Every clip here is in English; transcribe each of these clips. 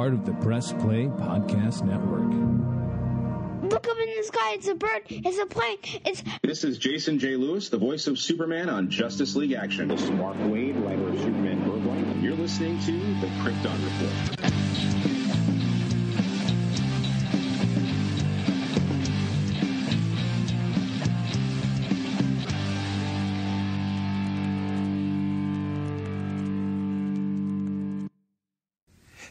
part of the Press Play Podcast Network. Look up in the sky, it's a bird, it's a plane, This is Jason J. Lewis, the voice of Superman on Justice League Action. This is Mark Wade, writer of Superman Birthright. You're listening to the Krypton Report.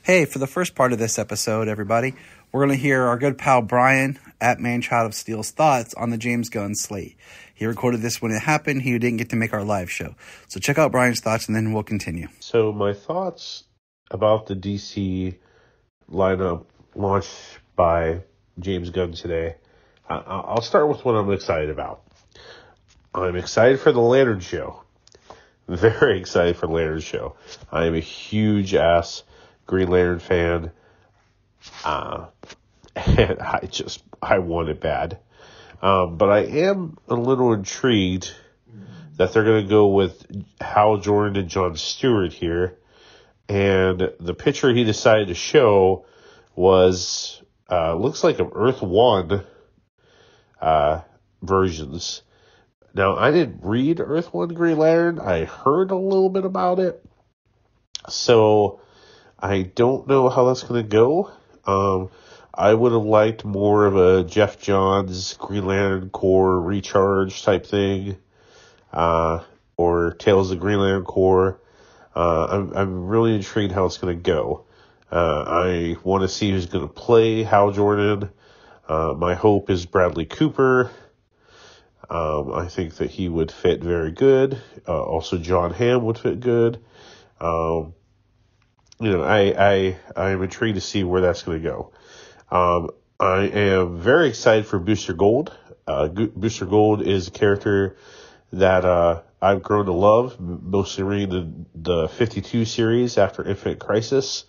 Hey, for the first part of this episode, everybody, we're going to hear our good pal Brian at Manchild of Steel's thoughts on the James Gunn slate. He recorded this when it happened. He didn't get to make our live show. So check out Brian's thoughts and then we'll continue. So my thoughts about the DC lineup launched by James Gunn today. I'll start with what I'm excited about. I'm excited for the Lantern Show. Very excited for the Lantern Show. I am a huge Green Lantern fan, and I want it bad. But I am a little intrigued that they're going to go with Hal Jordan and John Stewart here. And the picture he decided to show was, looks like of Earth 1 versions. Now, I didn't read Earth 1 Green Lantern. I heard a little bit about it. So I don't know how that's going to go. I would have liked more of a Jeff Johns Green Lantern Corps Recharge type thing, or Tales of Green Lantern Corps. I'm really intrigued how it's going to go. I want to see who's going to play Hal Jordan. My hope is Bradley Cooper. I think that he would fit very good. Also, John Hamm would fit good. I am intrigued to see where that's going to go. I am very excited for Booster Gold. Booster Gold is a character that I've grown to love, mostly reading the 52 series after Infinite Crisis.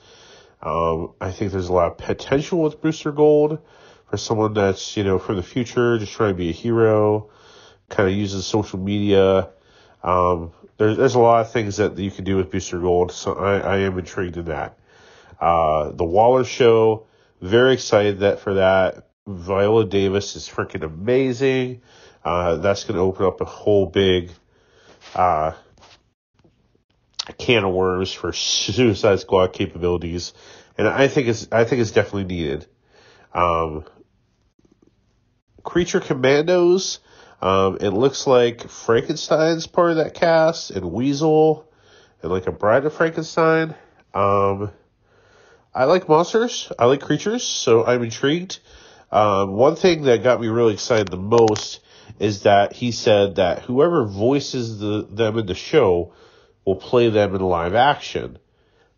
I think there's a lot of potential with Booster Gold for someone that's, from the future, just trying to be a hero, kind of uses social media. There's a lot of things that you can do with Booster Gold, so I am intrigued in that. The Waller Show, very excited for that. Viola Davis is freaking amazing. That's going to open up a whole big can of worms for Suicide Squad capabilities, and I think it's definitely needed. Creature Commandos. It looks like Frankenstein's part of that cast, and Weasel, and like a Bride of Frankenstein. I like monsters. I like creatures, so I'm intrigued. One thing that got me really excited the most is that he said that whoever voices them in the show will play them in live action.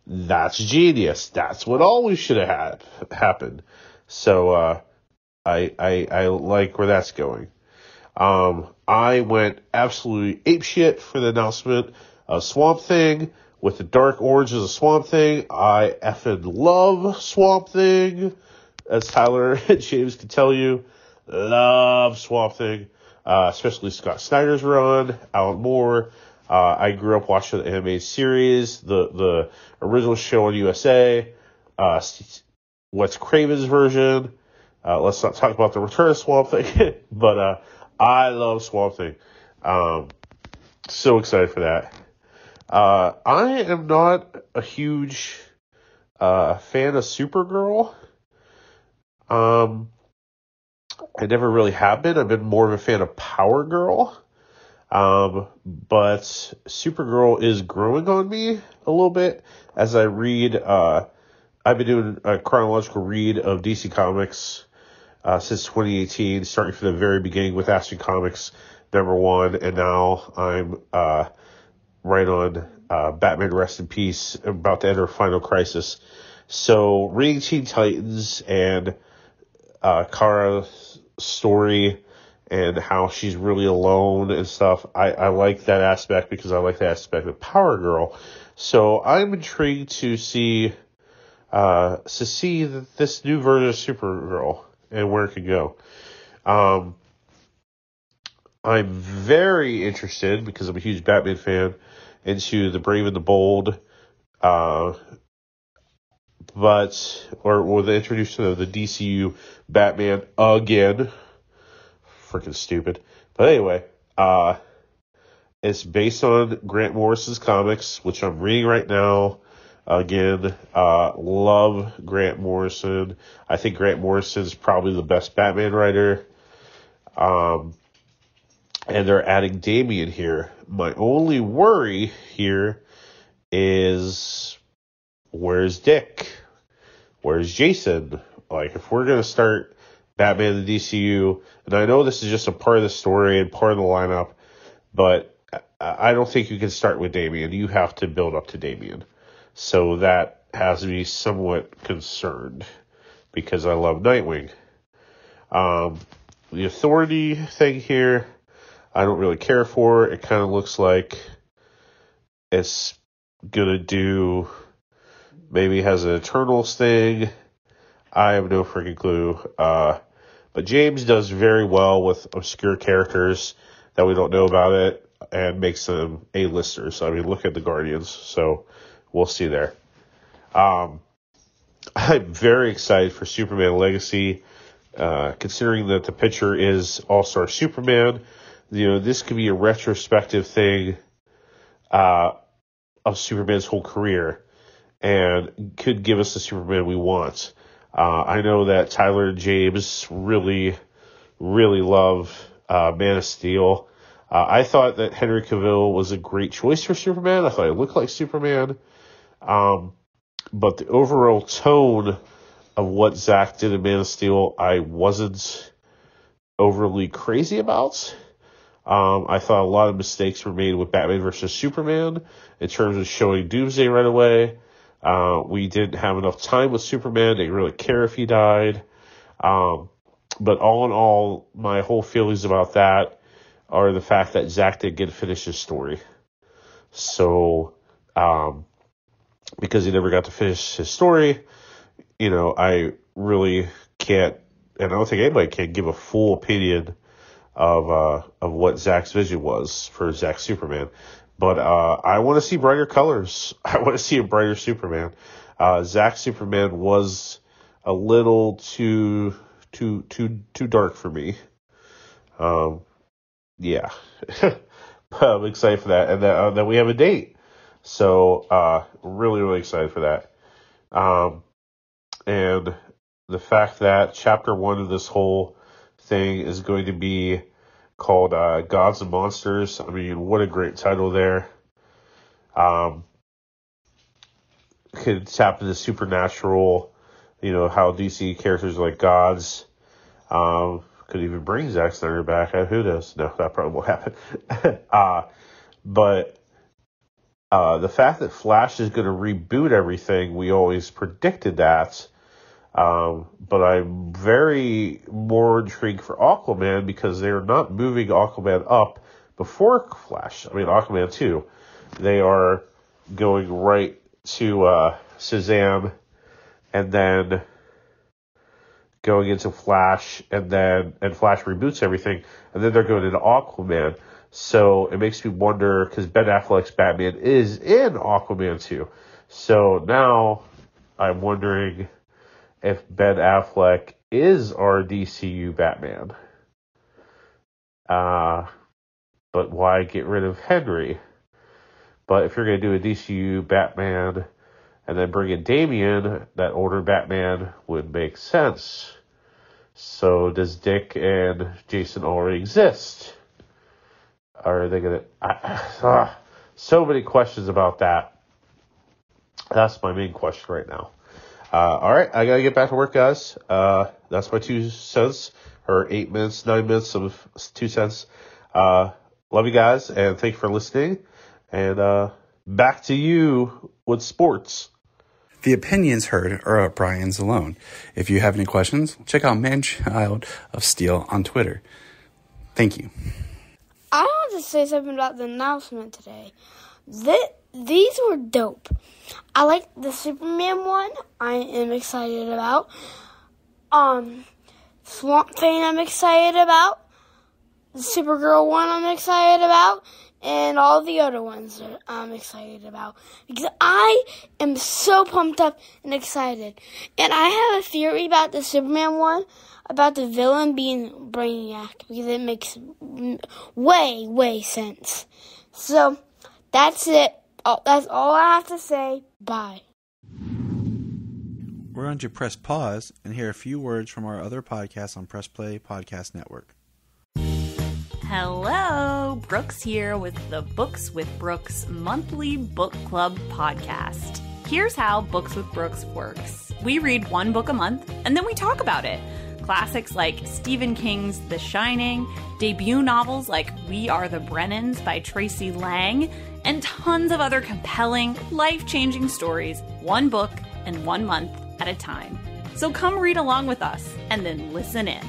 That's genius. That's what always should have happened. So I like where that's going. I went absolutely apeshit for the announcement of Swamp Thing with the dark orange as a Swamp Thing. I effing love Swamp Thing, as Tyler and James can tell you. Love Swamp Thing, especially Scott Snyder's run, Alan Moore. I grew up watching the animated series, the original show on USA, Wes Craven's version. Let's not talk about the Return of Swamp Thing, but I love Swamp Thing. So excited for that. I am not a huge fan of Supergirl. I never really have been. I've been more of a fan of Power Girl. But Supergirl is growing on me a little bit as I read. I've been doing a chronological read of DC Comics since 2018, starting from the very beginning with Action Comics #1, and now I'm right on Batman Rest in Peace, about to enter Final Crisis. So reading Teen Titans and Kara's story and how she's really alone and stuff, I like that aspect because I like that aspect of Power Girl. So I'm intrigued to see this new version of Supergirl and where it could go. I'm very interested, because I'm a huge Batman fan, into the Brave and the Bold or the introduction of the DCU Batman again. Freaking stupid. But anyway, it's based on Grant Morrison's comics, which I'm reading right now. Again, love Grant Morrison. I think Grant Morrison's probably the best Batman writer. And they're adding Damian here. My only worry here is, where's Dick? Where's Jason? Like, if we're going to start Batman in the DCU, and I know this is just a part of the story and part of the lineup, but I don't think you can start with Damian. You have to build up to Damian. So that has me somewhat concerned because I love Nightwing. The Authority thing here, I don't really care for. It kind of looks like it's going to do, maybe has an Eternals thing. I have no freaking clue. But James does very well with obscure characters that we don't know about it and makes them A-listers. I mean, look at the Guardians. So we'll see there. I'm very excited for Superman Legacy, considering that the picture is All-Star Superman. You know, this could be a retrospective thing of Superman's whole career and could give us the Superman we want. I know that Tyler and James really, really love Man of Steel. I thought that Henry Cavill was a great choice for Superman. I thought he looked like Superman. But the overall tone of what Zack did in Man of Steel, I wasn't overly crazy about. I thought a lot of mistakes were made with Batman vs. Superman in terms of showing Doomsday right away. We didn't have enough time with Superman. They didn't really care if he died. But all in all, my whole feelings about that are the fact that Zack didn't get to finish his story. So, because he never got to finish his story, you know, I really can't, and I don't think anybody can give a full opinion of what Zack's vision was for Zack Superman. But I want to see brighter colors. I want to see a brighter Superman. Zack Superman was a little too dark for me. Yeah. I'm excited for that. And that we have a date. So really, really excited for that. And the fact that chapter 1 of this whole thing is going to be called Gods and Monsters. I mean, what a great title there. Could tap into supernatural, you know, how DC characters are like gods. Could even bring Zack Snyder back. Who knows? No, that probably won't happen. But the fact that Flash is going to reboot everything, we always predicted that. But I'm very more intrigued for Aquaman because they're not moving Aquaman up before Flash. I mean, Aquaman 2. They are going right to Shazam and then going into Flash and Flash reboots everything and then they're going into Aquaman. So it makes me wonder, because Ben Affleck's Batman is in Aquaman 2. So now I'm wondering if Ben Affleck is our DCU Batman. But why get rid of Henry? But if you're going to do a DCU Batman and then bring in Damian, that older Batman would make sense. So does Dick and Jason already exist? Are they going to... so many questions about that. That's my main question right now. All right, I got to get back to work, guys. That's my 2 cents, or 8 minutes, 9 minutes of 2 cents. Love you guys, and thank you for listening. And back to you with sports. The opinions heard are Brian's alone. If you have any questions, check out Manchild of Steel on Twitter. Thank you. I want to say something about the announcement today. These were dope. I like the Superman one. I am excited about. Swamp Thing I'm excited about. the Supergirl one I'm excited about, and all the other ones that I'm excited about. Because I am so pumped up and excited. And I have a theory about the Superman one, about the villain being Brainiac, because it makes way sense. So, that's it. That's all I have to say. Bye. We're going to press pause and hear a few words from our other podcasts on Press Play Podcast Network. Hello, Brooks here with the Books with Brooks monthly book club podcast. Here's how Books with Brooks works. We read one book a month, and then we talk about it. Classics like Stephen King's The Shining, debut novels like We Are the Brennans by Tracy Lang, and tons of other compelling, life-changing stories, one book and 1 month at a time. So come read along with us, and then listen in.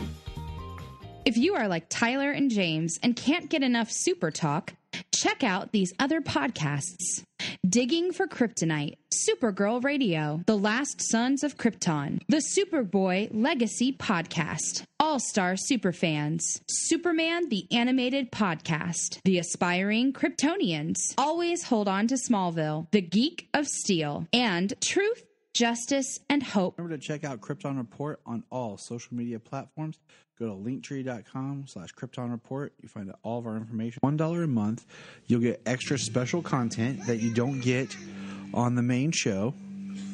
If you are like Tyler and James and can't get enough Super Talk, check out these other podcasts. Digging for Kryptonite, Supergirl Radio, The Last Sons of Krypton, the Superboy Legacy Podcast, All-Star Superfans, Superman the Animated Podcast, The Aspiring Kryptonians, Always Hold On to Smallville, The Geek of Steel, and Truth, Justice, and Hope. Remember to check out Krypton Report on all social media platforms. Go to linktree.com/Krypton Report. You find out all of our information. $1 a month. You'll get extra special content that you don't get on the main show,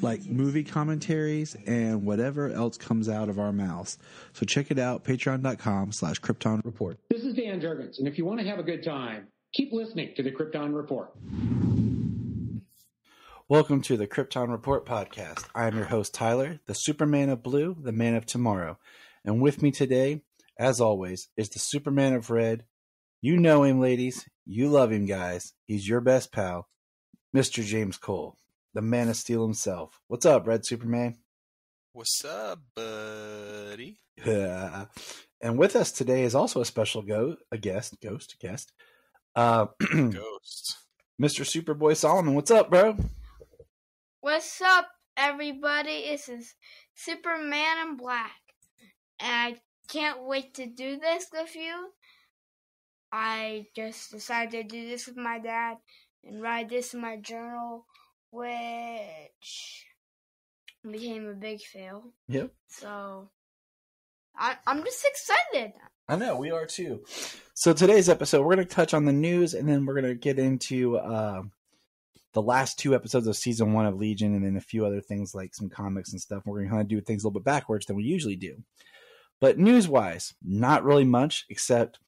like movie commentaries and whatever else comes out of our mouths. So check it out, patreon.com/Krypton Report. This is Dan Jurgens, and if you want to have a good time, keep listening to the Krypton Report. Welcome to the Krypton Report podcast. I am your host, Tyler, the Superman of Blue, the Man of Tomorrow. And with me today, as always, is the Superman of Red. You know him, ladies. You love him, guys. He's your best pal, Mr. James Cole, the Man of Steel himself. What's up, Red Superman? What's up, buddy? And with us today is also a special guest. Ghost. Mr. Superboy Solomon. What's up, bro? What's up, everybody? This is Superman in Black. And I can't wait to do this with you. I just decided to do this with my dad and write this in my journal, which became a big fail. Yep. So, I'm just excited. I know, we are too. So today's episode, we're going to touch on the news, and then we're going to get into the last 2 episodes of Season 1 of Legion, and then a few other things like some comics and stuff. We're going to kind of do things a little bit backwards than we usually do. But news-wise, not really much, except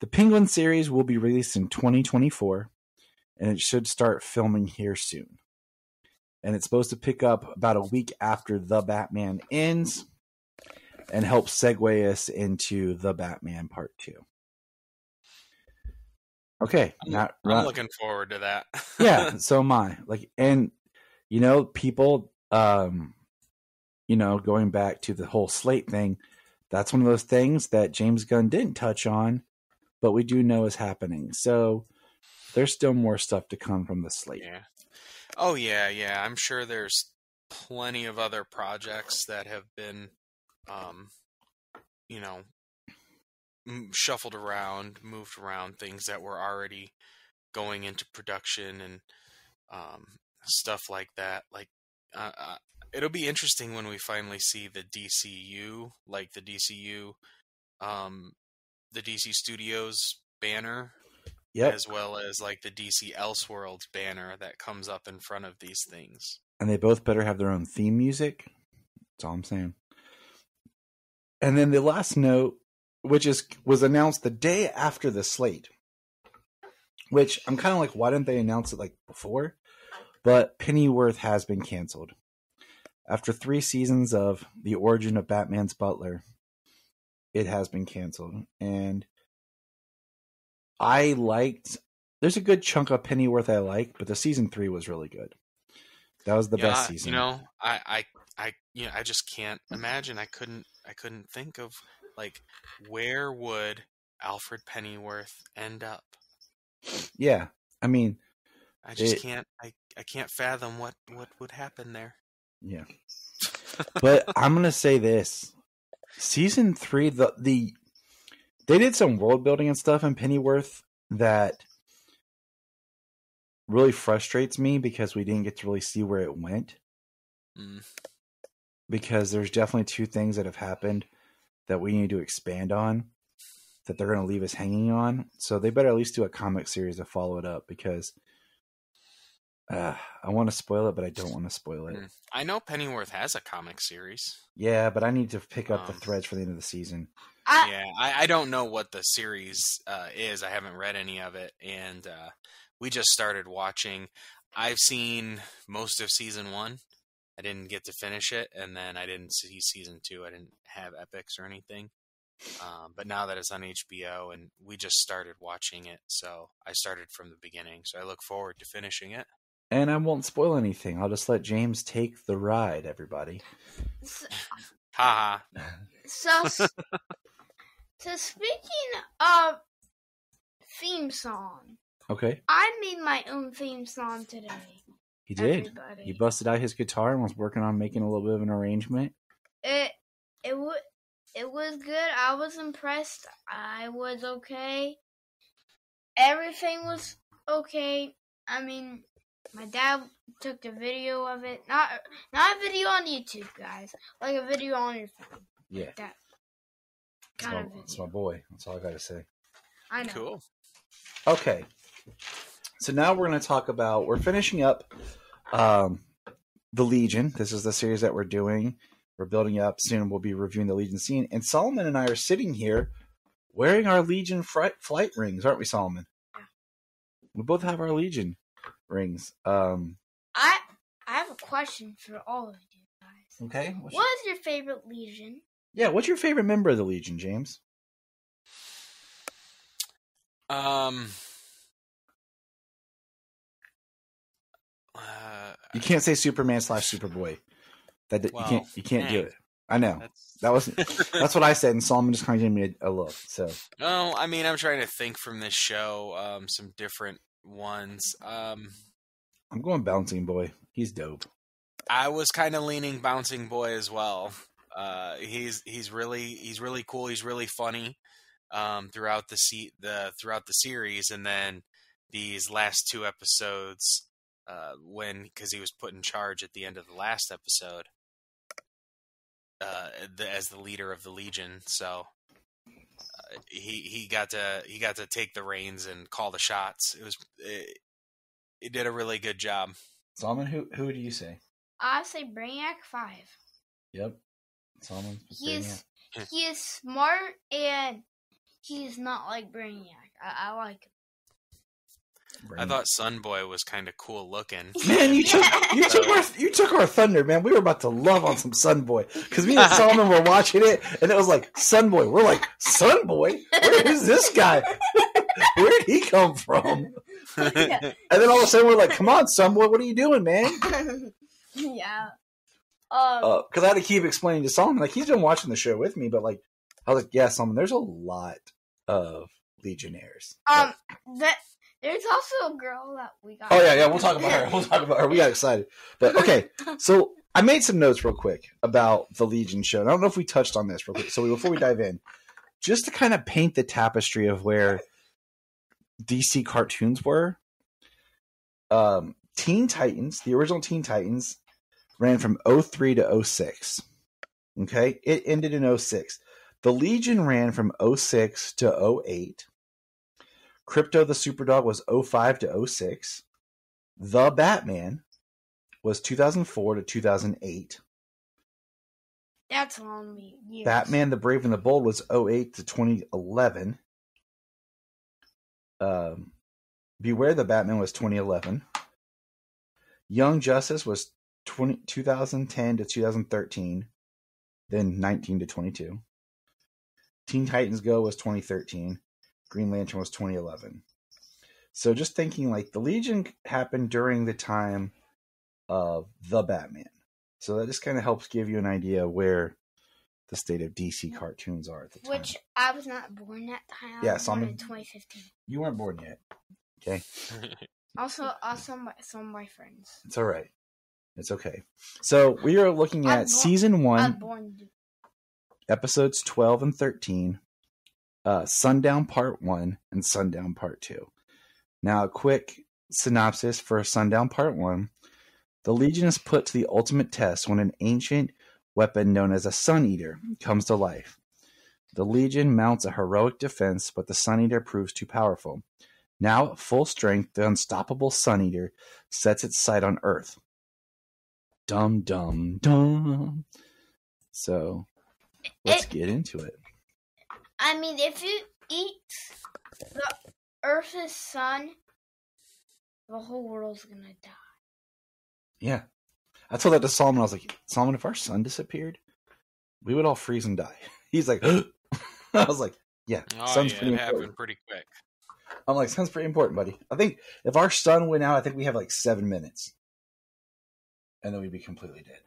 the Penguin series will be released in 2024, and it should start filming here soon. And it's supposed to pick up about a week after The Batman ends and help segue us into The Batman Part 2. Okay. I'm looking forward to that. Yeah, so am I. People, going back to the whole Slate thing, that's one of those things that James Gunn didn't touch on, but we do know is happening. So there's still more stuff to come from the Slate. Yeah. Oh, yeah. I'm sure there's plenty of other projects that have been, shuffled around, moved around, things that were already going into production and stuff like that. It'll be interesting when we finally see the DCU, the DC Studios banner, as well as the DC Elseworlds banner that comes up in front of these things. And they both better have their own theme music. That's all I'm saying. And then the last note, which was announced the day after the Slate, which I'm kind of like, why didn't they announce it before? But Pennyworth has been canceled. After 3 seasons of The Origin of Batman's Butler, it has been canceled. And there's a good chunk of Pennyworth I like, but the season 3 was really good. That was the best season. I just can't imagine. I couldn't think of where would Alfred Pennyworth end up. Yeah, I mean, I just can't. I can't fathom what would happen there. Yeah, but I'm gonna say this: season 3, the They did some world building and stuff in Pennyworth that really frustrates me because we didn't get to really see where it went. Because there's definitely two things that have happened that we need to expand on that they're going to leave us hanging on. So they better at least do a comic series to follow it up because I want to spoil it, but I don't want to spoil it. I know Pennyworth has a comic series. Yeah, but I need to pick up the threads for the end of the season. I don't know what the series is. I haven't read any of it, and we just started watching. I've seen most of season 1. I didn't get to finish it, and then I didn't see season 2. I didn't have Epix or anything. But now that it's on HBO, and we just started watching it, so I started from the beginning. So I look forward to finishing it. And I won't spoil anything. I'll just let James take the ride, everybody. Haha. So speaking of theme song, okay, I made my own theme song today. He did. Everybody. He busted out his guitar and was working on making a little bit of an arrangement. It was good. I was impressed. I was okay. Everything was okay. I mean, my dad took a video of it. Not a video on YouTube, guys. Like a video on your phone. Yeah. Like that kind of video. That's my boy. That's all I got to say. I know. Cool. Okay. So now we're going to talk about, we're finishing up The Legion. This is the series that we're doing. We're building up. Soon we'll be reviewing the Legion scene. And Solomon and I are sitting here wearing our Legion flight rings, aren't we, Solomon? Yeah. We both have our Legion rings. I have a question for all of you guys. Okay. What is your favorite Legion? Yeah, what's your favorite member of the Legion, James? You can't say Superman / Superboy. You can't do it. I know. That's what I said, and Solomon just kind of gave me a look. So. Oh, I mean, I'm trying to think from this show, some different ones. I'm going Bouncing Boy. He's dope. I was kind of leaning Bouncing Boy as well. He's really cool. He's really funny throughout the series, and then these last 2 episodes, because he was put in charge at the end of the last episode as the leader of the Legion. So he got to take the reins and call the shots. He did a really good job. Solomon, who do you say? I say Brainiac 5. Yep. Solomon. He is smart and he's not like Brainiac. I like him. I thought Sunboy was kind of cool looking. Man, you took our thunder, man. We were about to love on some Sunboy because me and Solomon were watching it, and it was like Sunboy. We're like, Sunboy? Where is this guy? Where did he come from? And then all of a sudden we're like, come on, Sunboy, what are you doing, man? Yeah. Because I had to keep explaining to Solomon, like, he's been watching the show with me, but like, I was like, yeah, Solomon, there's a lot of Legionnaires. There's also a girl that we got. Oh yeah, we'll talk about her. We got excited, but okay. So I made some notes real quick about the Legion show. And I don't know if we touched on this real quick. So before we dive in, just to kind of paint the tapestry of where DC cartoons were. Teen Titans, the original Teen Titans, ran from 03 to 06. Okay, it ended in 06. The Legion ran from 06 to 08. Crypto the Superdog was 05 to 06. The Batman was 2004 to 2008. That's long years. Batman the Brave and the Bold was 08 to 2011. Beware the Batman was 2011. Young Justice was 2010 to 2013. Then 19 to 22. Teen Titans Go was 2013. Green Lantern was 2011. So just thinking, like, the Legion happened during the time of the Batman. So that just kind of helps give you an idea where the state of DC cartoons are at the time. Which I was not born that time. I was born in 2015. You weren't born yet. Okay. Also some of my friends. It's all right. It's okay. So we are looking at season 1, episodes 12 and 13 Sundown Part 1 and Sundown Part 2. Now, a quick synopsis for Sundown Part 1. The Legion is put to the ultimate test when an ancient weapon known as a Sun Eater comes to life. The Legion mounts a heroic defense, but the Sun Eater proves too powerful. Now at full strength, the unstoppable Sun Eater sets its sight on Earth. Dum dum dum. So, let's get into it. I mean, if you eat the Earth's sun, the whole world's gonna die. Yeah. I told that to Solomon. I was like, Solomon, if our sun disappeared, we would all freeze and die. He's like, I was like, yeah, sun's pretty important. Happened pretty quick. I'm like, sun's pretty important, buddy. I think if our sun went out, I think we have like 7 minutes. And then we'd be completely dead.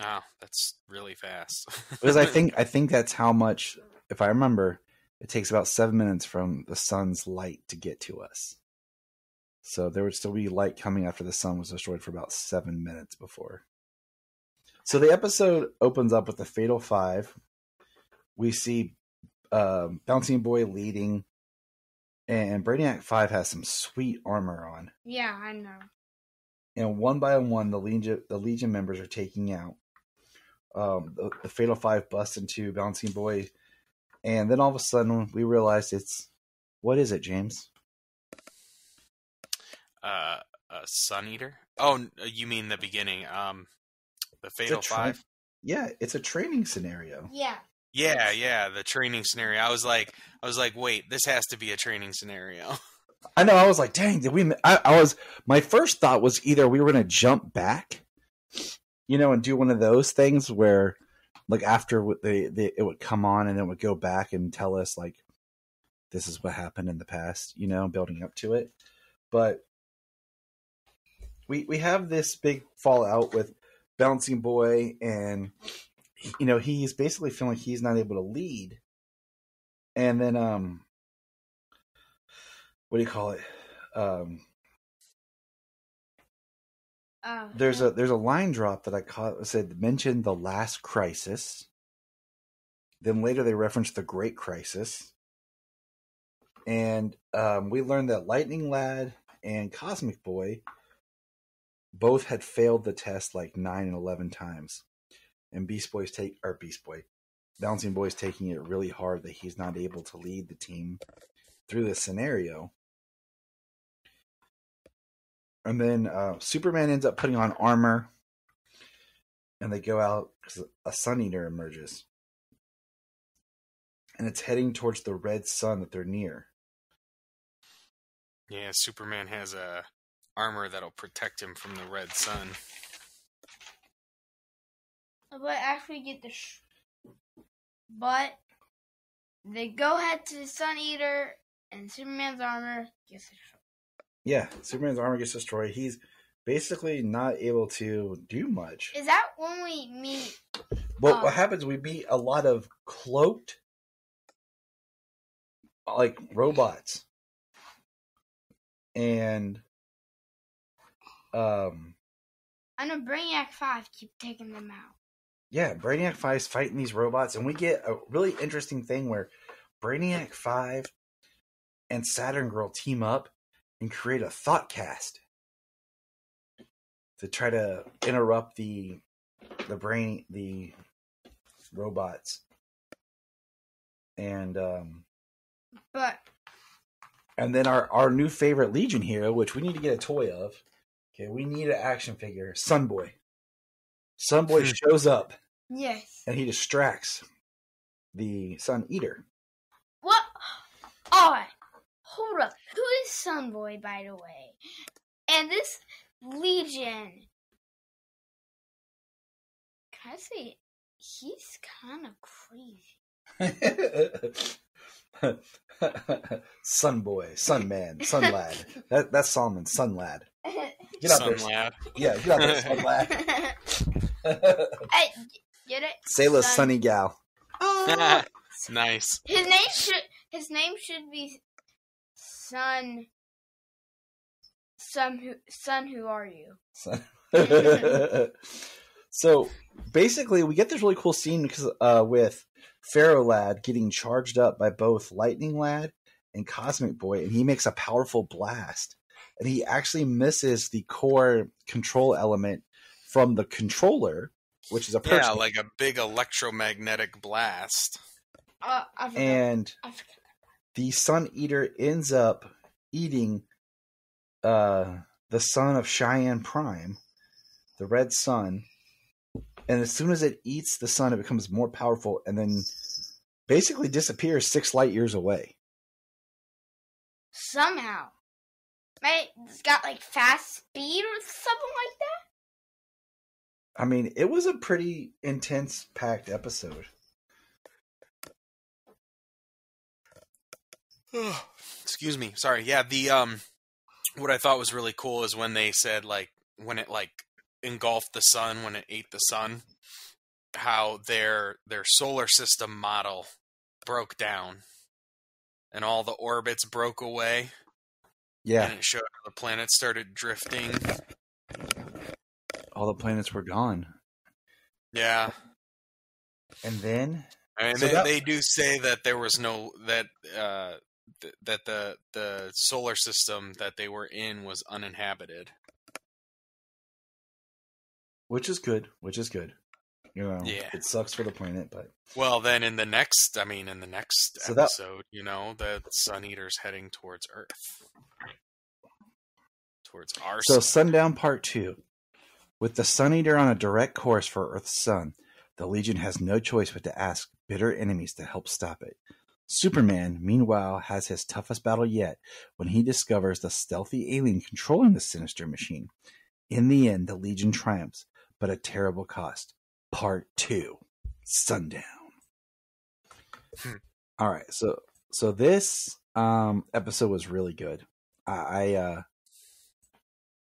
Oh, that's really fast. Because I think that's how much, if I remember, it takes about 7 minutes from the sun's light to get to us. So there would still be light coming after the sun was destroyed for about 7 minutes before. So the episode opens up with the Fatal Five. We see Bouncing Boy leading, and Brainiac 5 has some sweet armor on. Yeah, I know. And one by one, the Legion members are taking out. The Fatal Five bust into Bouncing Boy, and then all of a sudden we realize what is it, James? A Sun Eater? Oh, you mean the beginning? The Fatal Five? Yeah, it's a training scenario. Yeah. Yeah, the training scenario. I was like, wait, this has to be a training scenario. I know. I was like, dang, did we? My first thought was either we were going to jump back, and do one of those things where, like, after it would come on and then it would go back and tell us, like, this is what happened in the past, building up to it. But we have this big fallout with Bouncing Boy, and he's basically feeling like he's not able to lead. And then what do you call it? There's a line drop that I caught that said mentioned the last crisis. Then later they referenced the Great Crisis. And we learned that Lightning Lad and Cosmic Boy both had failed the test like 9 and 11 times. And Bouncing Boy's taking it really hard that he's not able to lead the team through this scenario. And then Superman ends up putting on armor, and they go out because a Sun Eater emerges. And it's heading towards the red sun that they're near. Yeah, Superman has a armor that'll protect him from the red sun. But after we get but they go head to the Sun Eater, and Superman's armor gets destroyed. Yeah, Superman's armor gets destroyed. He's basically not able to do much. Is that when we meet? Well, what happens? We meet a lot of cloaked, like, robots, and I know Brainiac 5 keep taking them out. Yeah, Brainiac 5 is fighting these robots, and we get a really interesting thing where Brainiac 5 and Saturn Girl team up and create a Thoughtcast to try to interrupt the robots. And and then our new favorite Legion hero, which we need to get a toy of. Okay, we need an action figure, Sunboy. Sunboy shows up. Yes. And he distracts the Sun Eater. What? Alright. Hold up. Who is Sunboy, by the way? And this Legion, can I say, he's kind of crazy. Sunboy, Sunman, Sunlad. That's Solomon, Sunlad. Get out there. Sunlad. Yeah, get out there, Sunlad. Hey, get it? Sayla Sunny Gal. Nice. His name should be Sun. Who are you? So basically, we get this really cool scene because with Pharaoh Lad getting charged up by both Lightning Lad and Cosmic Boy, and he makes a powerful blast. And he actually misses the core control element from the controller, which is a person. Yeah, like a big electromagnetic blast. And the Sun Eater ends up eating the son of Cheyenne Prime, the Red Sun. And as soon as it eats the sun, it becomes more powerful and then basically disappears 6 light years away. Somehow. Right? It's got like fast speed or something like that? I mean, it was a pretty intense, packed episode. Excuse me. Sorry. Yeah, the what I thought was really cool is when they said like when it like engulfed the sun, when it ate the sun, how their solar system model broke down and all the orbits broke away. Yeah. And it showed how the planets started drifting. All the planets were gone. Yeah. And then I mean, so they do say that there was no that the solar system that they were in was uninhabited. Which is good. You know, yeah. It sucks for the planet, but well, then in the next episode, you know, the Sun Eater's heading towards Earth, towards our so sun. Sundown Part 2. With the Sun Eater on a direct course for Earth's sun, the Legion has no choice but to ask bitter enemies to help stop it. Superman, meanwhile, has his toughest battle yet when he discovers the stealthy alien controlling the sinister machine. In the end, the Legion triumphs, but at terrible cost. Part 2, Sundown. All right, so this episode was really good. I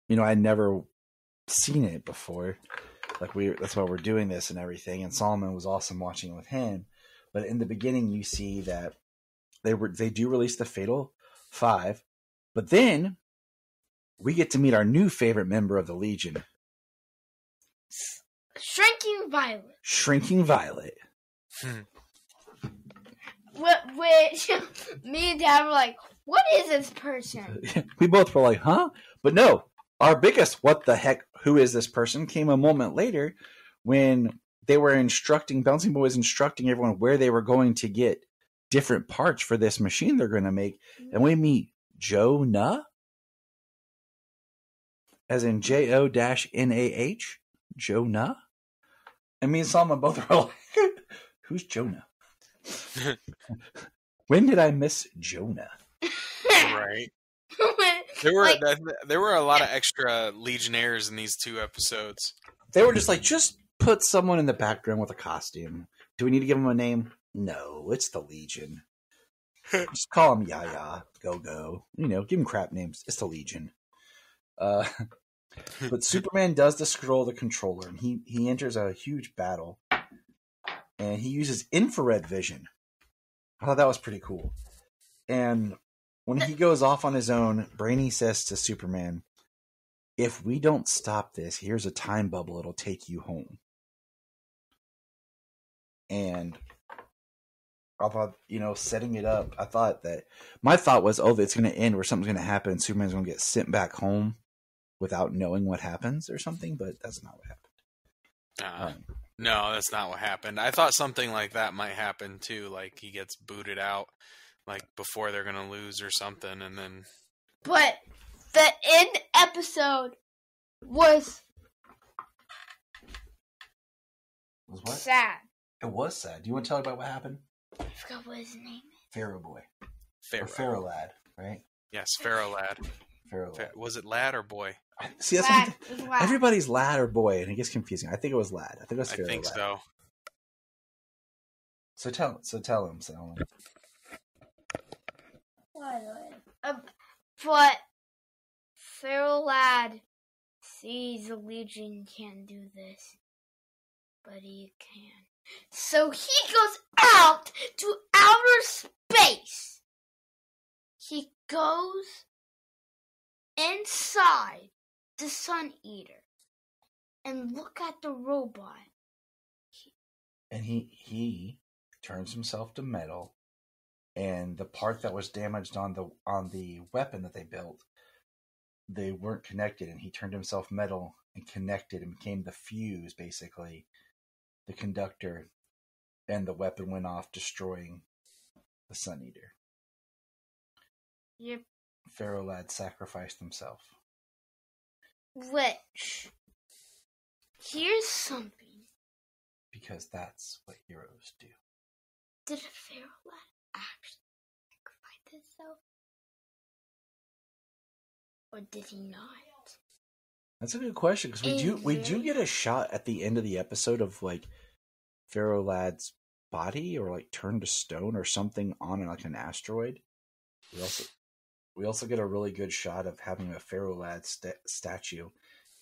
I'd never seen it before. That's why we're doing this and everything. And Solomon was awesome watching it with him. But in the beginning, you see that they do release the Fatal 5, but then we get to meet our new favorite member of the Legion, Shrinking Violet. Which me and Dad were like, what is this person? We both were like, huh? But no, our biggest what the heck, who is this person, came a moment later when they were Bouncing Boys instructing everyone where they were going to get different parts for this machine they're going to make. And we meet Jonah, as in Jonah, Jonah. And me and Salma both were like, who's Jonah? When did I miss Jonah? Right. There were a lot of extra Legionnaires in these 2 episodes. They were just like, just put someone in the background with a costume. Do we need to give them a name? No, it's the Legion. Just call them Yaya, Go-Go. You know, give them crap names. It's the Legion. But Superman does destroy the controller, and he enters a huge battle. And he uses infrared vision. I thought that was pretty cool. And when he goes off on his own, Brainy says to Superman, if we don't stop this, here's a time bubble. It'll take you home. And I thought, setting it up, my thought was, it's going to end where something's going to happen and Superman's going to get sent back home without knowing what happens or something, but that's not what happened. No, that's not what happened. I thought something like that might happen too, like he gets booted out, like before they're going to lose or something, and then... But the end episode was what? Sad. It was sad. Do you want to tell about what happened? I forgot what his name is. Pharaoh Boy. Pharaoh. Or Pharaoh Lad, right? Yes, Pharaoh Lad. Pharaoh Lad. Was it Lad or Boy? See, that's Lad. Everybody's Lad or Boy, and it gets confusing. I think it was Lad. I think it was Pharaoh Lad. So. So tell him, Salmon. But Pharaoh Lad sees the Legion can't do this, but he can. So he goes out to outer space. He goes inside the Sun Eater and look at the robot. And he turns himself to metal, and the part that was damaged on the weapon that they built, they weren't connected, and he turned himself metal and connected and became the fuse, basically, the conductor, and the weapon went off, destroying the Sun Eater. Yep. Pharaoh Lad sacrificed himself. Which, here's something. Because that's what heroes do. Did Pharaoh Lad actually sacrifice himself? Or did he not? That's a good question, because we do get a shot at the end of the episode of like Pharaoh Lad's body, or like turned to stone or something on like an asteroid. We also get a really good shot of having a Pharaoh Lad statue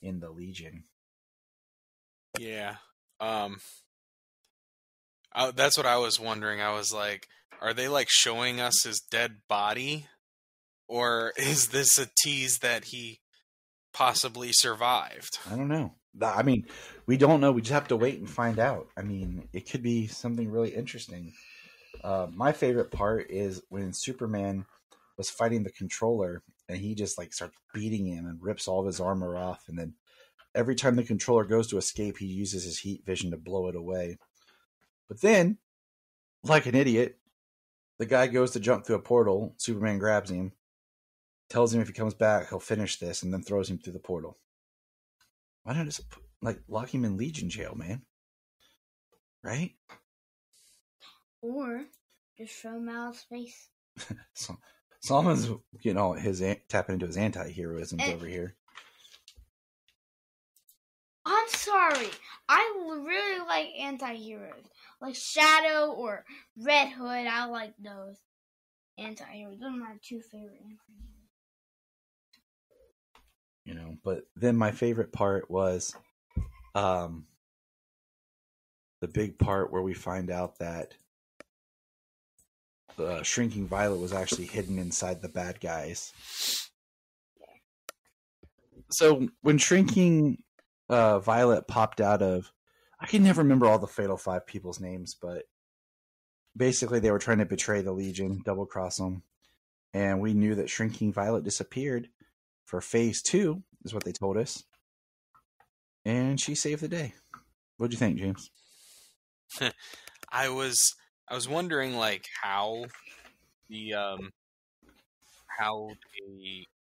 in the Legion. Yeah. That's what I was wondering. I was like, are they like showing us his dead body? Or is this a tease that he possibly survived? I don't know. I mean, we don't know. We just have to wait and find out. I mean, it could be something really interesting. My favorite part is when Superman was fighting the Controller, and he just like starts beating him and rips all of his armor off, and then every time the Controller goes to escape, he uses his heat vision to blow it away. But then, like an idiot, the guy goes to jump through a portal. Superman grabs him, tells him if he comes back, he'll finish this, and then throws him through the portal. Why not just lock him in Legion jail, man? Right? Or just throw him out of space. So, Solomon's, his tapping into his anti-heroism over here. I'm sorry. I really like anti-heroes. Like Shadow or Red Hood. I like those anti-heroes. Those are my two favorite anti-heroes. But then my favorite part was the big part where we find out that the Shrinking Violet was actually hidden inside the bad guys. So when Shrinking Violet popped out of, I can never remember all the Fatal Five people's names, but basically they were trying to betray the Legion, double cross them, and we knew that Shrinking Violet disappeared for Phase 2, is what they told us, and she saved the day. What'd you think, James? I was wondering like how they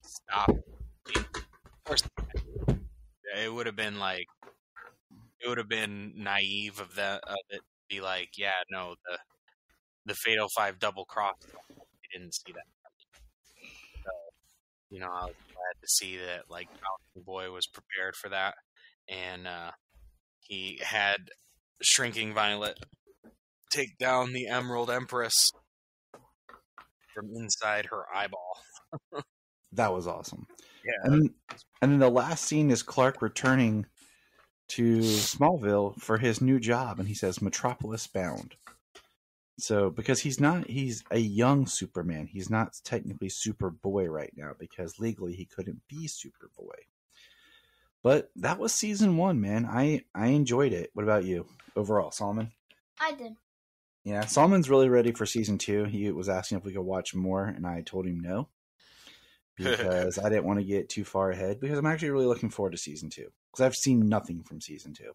stopped. Of course, it would have been naive of it to be like, yeah, no, the Fatal Five double cross. We didn't see that. So, I was glad to see that like Mountain Boy was prepared for that, and he had Shrinking Violet take down the Emerald Empress from inside her eyeball. That was awesome. Yeah. And then the last scene is Clark returning to Smallville for his new job, and he says Metropolis bound. So, because he's a young Superman. He's not technically Superboy right now, because legally he couldn't be Superboy. But that was season 1, man. I enjoyed it. What about you? Overall, Solomon? I did. Yeah, Solomon's really ready for season 2. He was asking if we could watch more, and I told him no. Because I didn't want to get too far ahead, because I'm actually really looking forward to season 2. Because I've seen nothing from season 2.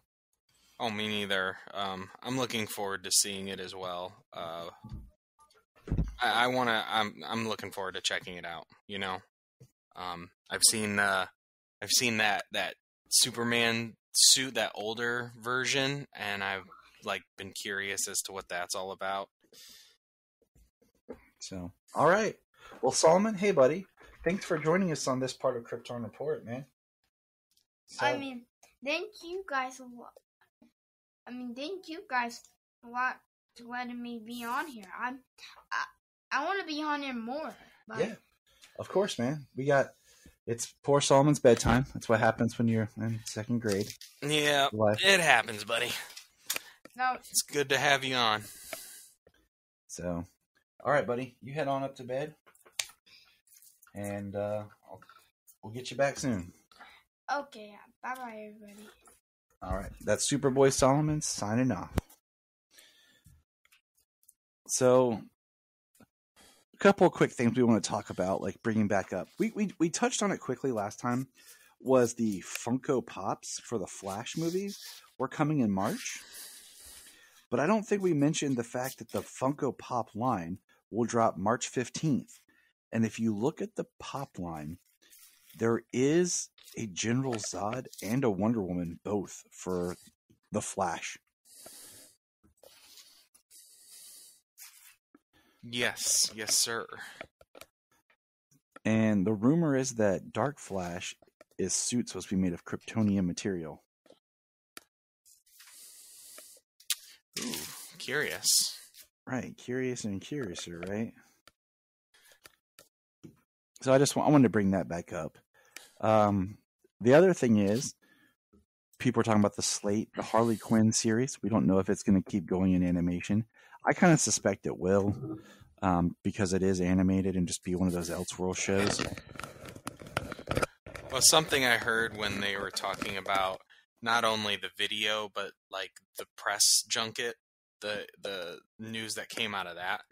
Oh, me neither. I'm looking forward to seeing it as well. I'm looking forward to checking it out. I've seen that Superman suit, that older version, and I've been curious as to what that's all about. So, all right. Well, Solomon, hey buddy, thanks for joining us on this part of Krypton Report, man. So, Thank you guys a lot. Thank you guys a lot for letting me be on here. I want to be on here more. But... Yeah, of course, man. It's poor Solomon's bedtime. That's what happens when you're in 2nd grade. Yeah, it happens, buddy. No, it's good to have you on. So, all right, buddy, you head on up to bed, and we'll get you back soon. Okay, bye-bye, everybody. All right, that's Superboy Solomon signing off. So, a couple of quick things we want to talk about, like bringing back up. We touched on it quickly last time. Was the Funko Pops for the Flash movies were coming in March, but I don't think we mentioned the fact that the Funko Pop line will drop March 15th. And if you look at the Pop line, there is a General Zod and a Wonder Woman both for the Flash. Yes, sir. And the rumor is that Dark Flash is suit supposed to be made of Kryptonian material. Ooh, curious. Right, curious and curiouser, right? So I wanted to bring that back up. The other thing is, people are talking about the Slate, the Harley Quinn series. We don't know if it's going to keep going in animation. I kind of suspect it will, because it is animated and just be one of those Elseworld shows. Well, something I heard when they were talking about not only the video, but like the press junket, the news that came out of that,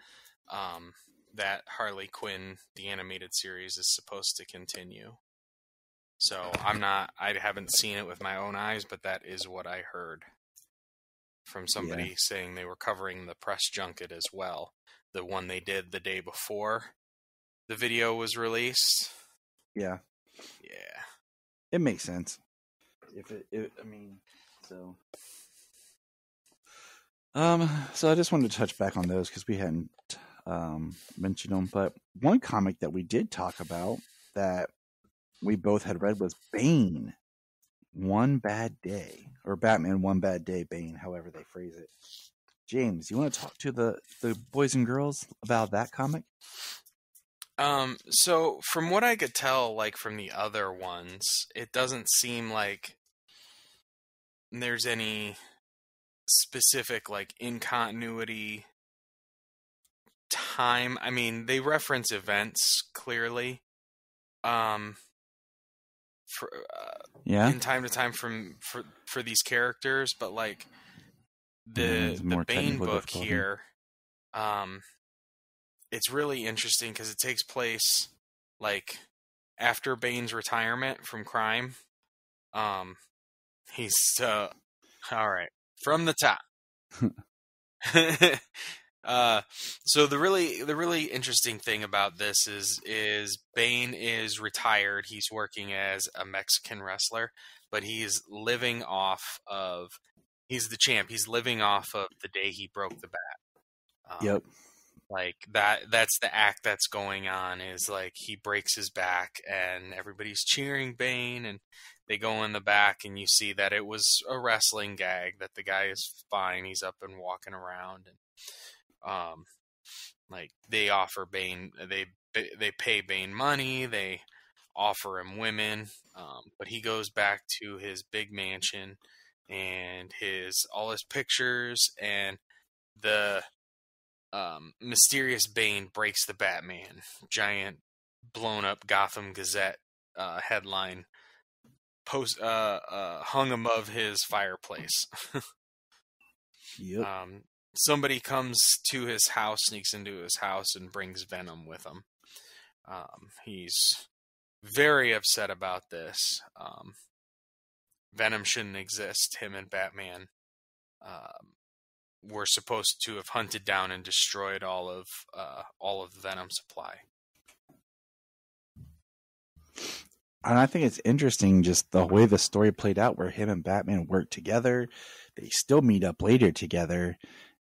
that Harley Quinn, the animated series, is supposed to continue. So I haven't seen it with my own eyes, but that is what I heard from somebody saying they were covering the press junket as well. The one they did the day before the video was released. Yeah. Yeah. It makes sense. So I just wanted to touch back on those because we hadn't mentioned them. But one comic that we did talk about that we both had read was Bane, One Bad Day, or Batman One Bad Day, Bane, however they phrase it. James, you want to talk to the boys and girls about that comic? So from what I could tell, like from the other ones, it doesn't seem like there's any specific like in continuity time. I mean, they reference events clearly, in time to time for these characters, but like the Bane book here, it's really interesting because it takes place like after Bane's retirement from crime. He's all right from the top. So the really interesting thing about this is Bane is retired. He's working as a Mexican wrestler, but he's living off of he's the champ. He's living off of the day he broke the bat. Yep. Like that's the act that's going on, is like he breaks his back and everybody's cheering Bane, and they go in the back and you see that it was a wrestling gag, that the guy is fine. He's up and walking around, and like they offer Bane, they pay Bane money, they offer him women, but he goes back to his big mansion and all his pictures, and the mysterious Bane breaks the Batman. Giant blown up Gotham Gazette headline hung above his fireplace. Yep. Somebody comes to his house, sneaks into his house, and brings Venom with him. He's very upset about this. Venom shouldn't exist. Him and Batman were supposed to have hunted down and destroyed all of the Venom supply. And I think it's interesting just the way the story played out, where him and Batman work together. They still meet up later together,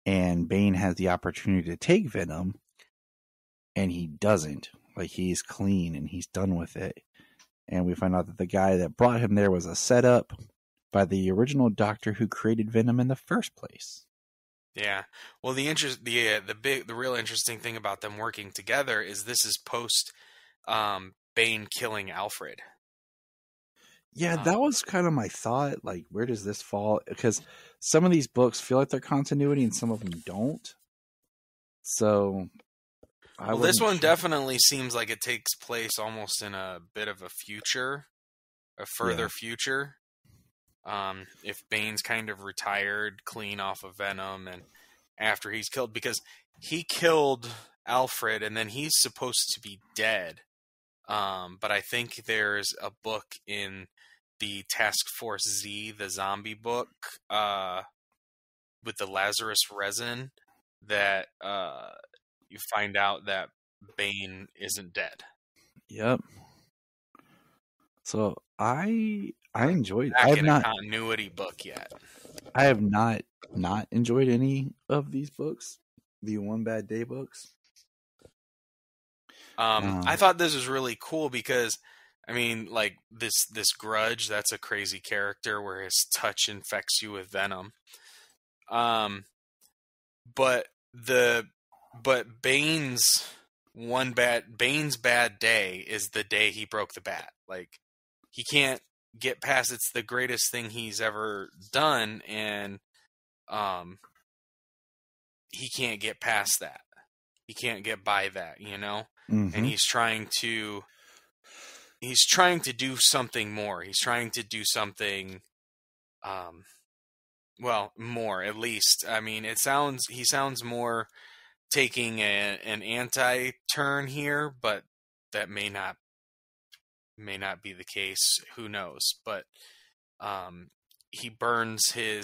and Bane has the opportunity to take Venom, and he doesn't. Like, he's clean and he's done with it. And we find out that the guy that brought him there was a setup by the original Doctor who created Venom in the first place. Yeah. Well, the real interesting thing about them working together is this is post Bane killing Alfred. Yeah, that was kind of my thought. Like, where does this fall? Because some of these books feel like they're continuity and some of them don't. So, this one definitely seems like it takes place almost in a bit of a further future. If Bane's kind of retired, clean off of Venom, and after he's killed, because he killed Alfred and then he's supposed to be dead. But I think there's a book in the Task Force Z, the zombie book, with the Lazarus resin, that you find out that Bane isn't dead. Yep. So I enjoyed. Back I have in not a continuity book yet. I have not enjoyed any of these books, the One Bad Day books. I thought this was really cool because, I mean, like this Grudge, that's a crazy character where his touch infects you with venom. But Bane's bad day is the day he broke the bat. Like, he can't get past, it's the greatest thing he's ever done, and he can't get past that. He can't get by that, you know? Mm-hmm. And he's trying to do something more. He's trying to do something more, at least. I mean, he sounds more taking an anti-turn here, but that may not be the case. Who knows? But he burns the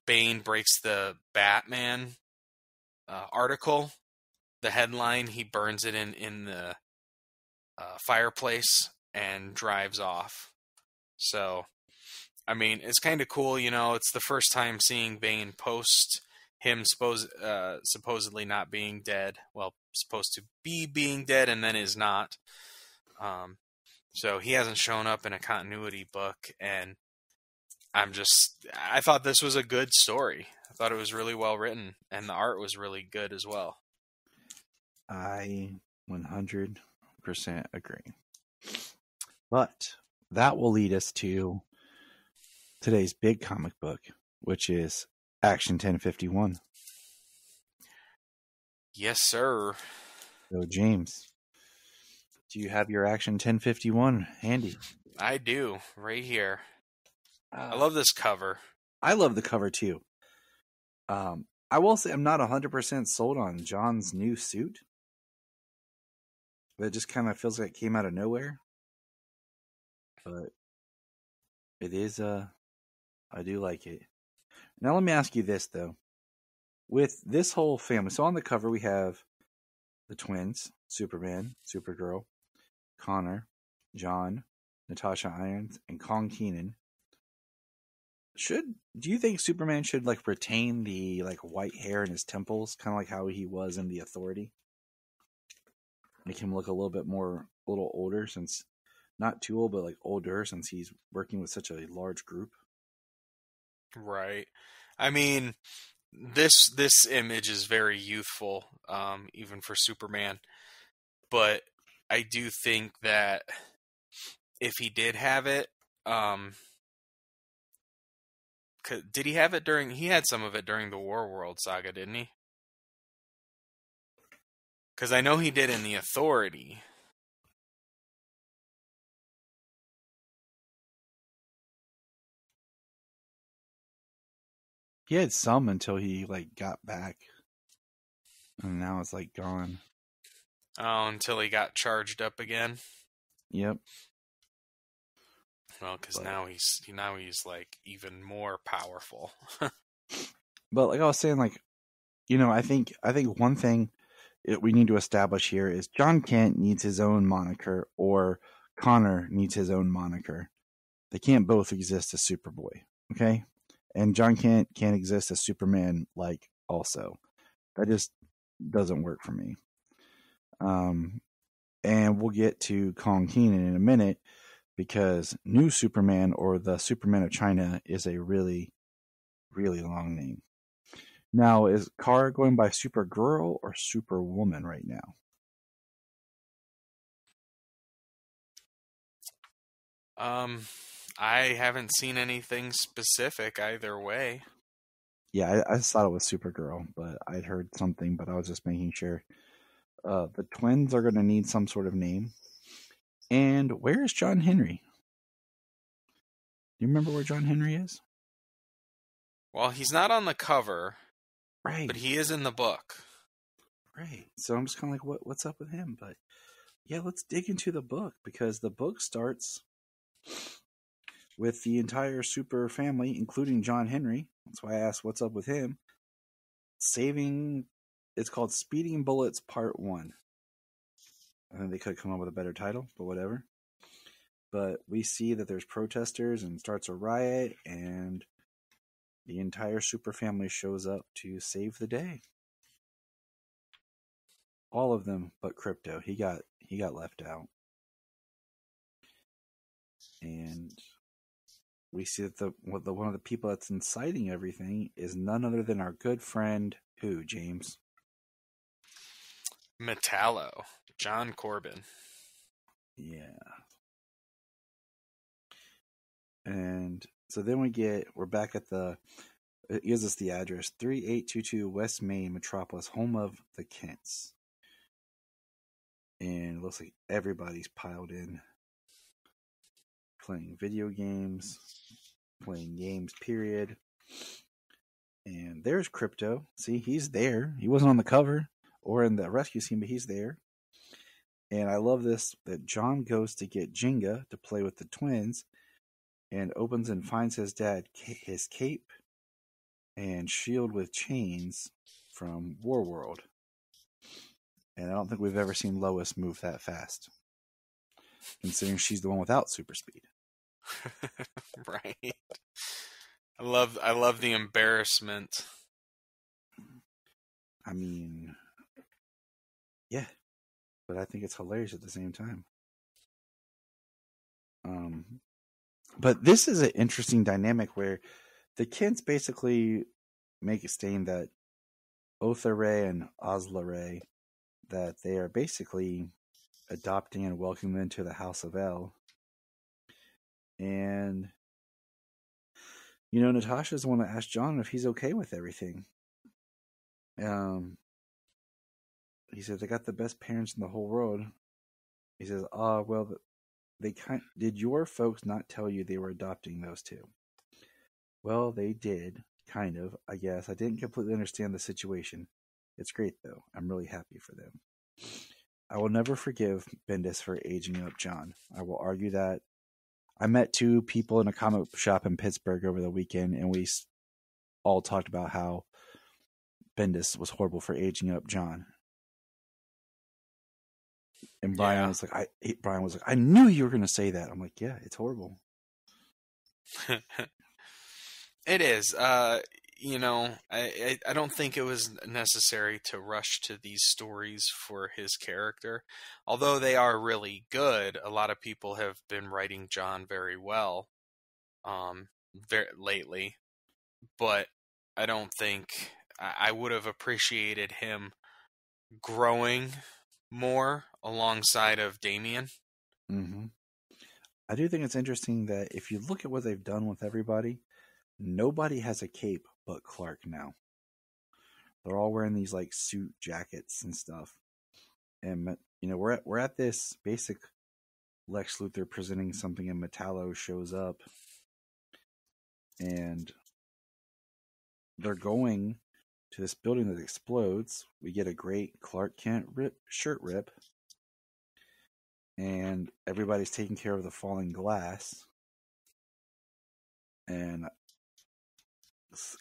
Bane breaks the Batman article, the headline. He burns it in the fireplace and drives off. So, I mean, it's kind of cool, you know. It's the first time seeing Bane post him supposedly not being dead. Well, supposed to be being dead and then is not. So he hasn't shown up in a continuity book, and I thought this was a good story. I thought it was really well written, and the art was really good as well. I 100% agree. But that will lead us to today's big comic book, which is Action 1051. Yes, sir. So, James, do you have your Action 1051 handy? I do, right here. I love this cover. I love the cover, too. I will say I'm not 100% sold on John's new suit. But it just kind of feels like it came out of nowhere. But it is, I do like it. Now let me ask you this, though. With this whole family, so on the cover we have the twins, Superman, Supergirl, Connor, John, Natasha Irons, and Kong Keenan. Do you think Superman should like retain the like white hair in his temples, kind of like how he was in The Authority? Make him look a little older, since not too old, but like older, since he's working with such a large group. Right. I mean, this image is very youthful, even for Superman. But I do think that if he did have it, did he have it he had some of it during the Warworld saga, didn't he? Because I know he did in The Authority. He had some until he like got back, and now it's like gone. Oh, until he got charged up again. Yep. Well, because now he's like even more powerful. But like I was saying, like, you know, I think one thing we need to establish here is John Kent needs his own moniker, or Connor needs his own moniker. They can't both exist as Superboy, okay? And John Kent can't exist as Superman, like, also. That just doesn't work for me. And we'll get to Kong Keenan in a minute, because New Superman, or the Superman of China, is a really, really long name. Now, is Kara going by Supergirl or Superwoman right now? I haven't seen anything specific either way. Yeah, I just thought it was Supergirl, but I'd heard something, but I was just making sure. The twins are going to need some sort of name. And where is John Henry? Do you remember where John Henry is? Well, he's not on the cover, Right. but he is in the book. Right. So I'm just kind of like, what's up with him? But yeah, let's dig into the book, because the book starts with the entire super family, including John Henry. That's why I asked what's up with him. Saving, it's called Speeding Bullets Part 1. I think they could come up with a better title, but whatever. But we see that there's protesters and starts a riot, and the entire super family shows up to save the day. All of them but Crypto. He got left out. And we see that one of the people that's inciting everything is none other than our good friend, who, James? Metallo. John Corbin. Yeah. And so then we're back at it gives us the address, 3822 West Main Metropolis, home of the Kents. And it looks like everybody's piled in, playing video games, playing games, period. And there's Crypto. See, he's there. He wasn't on the cover or in the rescue scene, but he's there. And I love this, that John goes to get Jenga to play with the twins, and opens and finds his dad his cape and shield with chains from Warworld. And I don't think we've ever seen Lois move that fast, considering she's the one without super speed. Right. I love the embarrassment. I mean, yeah, but I think it's hilarious at the same time. But this is an interesting dynamic where the Kents basically make a statement that Othere and Oslare, that they are basically adopting and welcoming them into the House of El. And, Natasha's the one that asked John if he's okay with everything. He said, they got the best parents in the whole world. He says, well, did your folks not tell you they were adopting those two? Well, they did, kind of, I guess. I didn't completely understand the situation. It's great, though. I'm really happy for them. I will never forgive Bendis for aging up John. I will argue that. I met two people in a comic shop in Pittsburgh over the weekend, and we all talked about how Bendis was horrible for aging up John. And Brian was like, I knew you were going to say that. I'm like, yeah, it's horrible. It is. I don't think it was necessary to rush to these stories for his character. Although they are really good, a lot of people have been writing John very well lately. But I don't think I would have appreciated him growing more alongside of Damian. Mm-hmm. I do think it's interesting that if you look at what they've done with everybody, nobody has a cape but Clark now. They're all wearing these like suit jackets and stuff. And we're at this basic Lex Luthor presenting something, and Metallo shows up. And they're going to this building that explodes. We get a great Clark Kent shirt rip. And everybody's taking care of the falling glass. And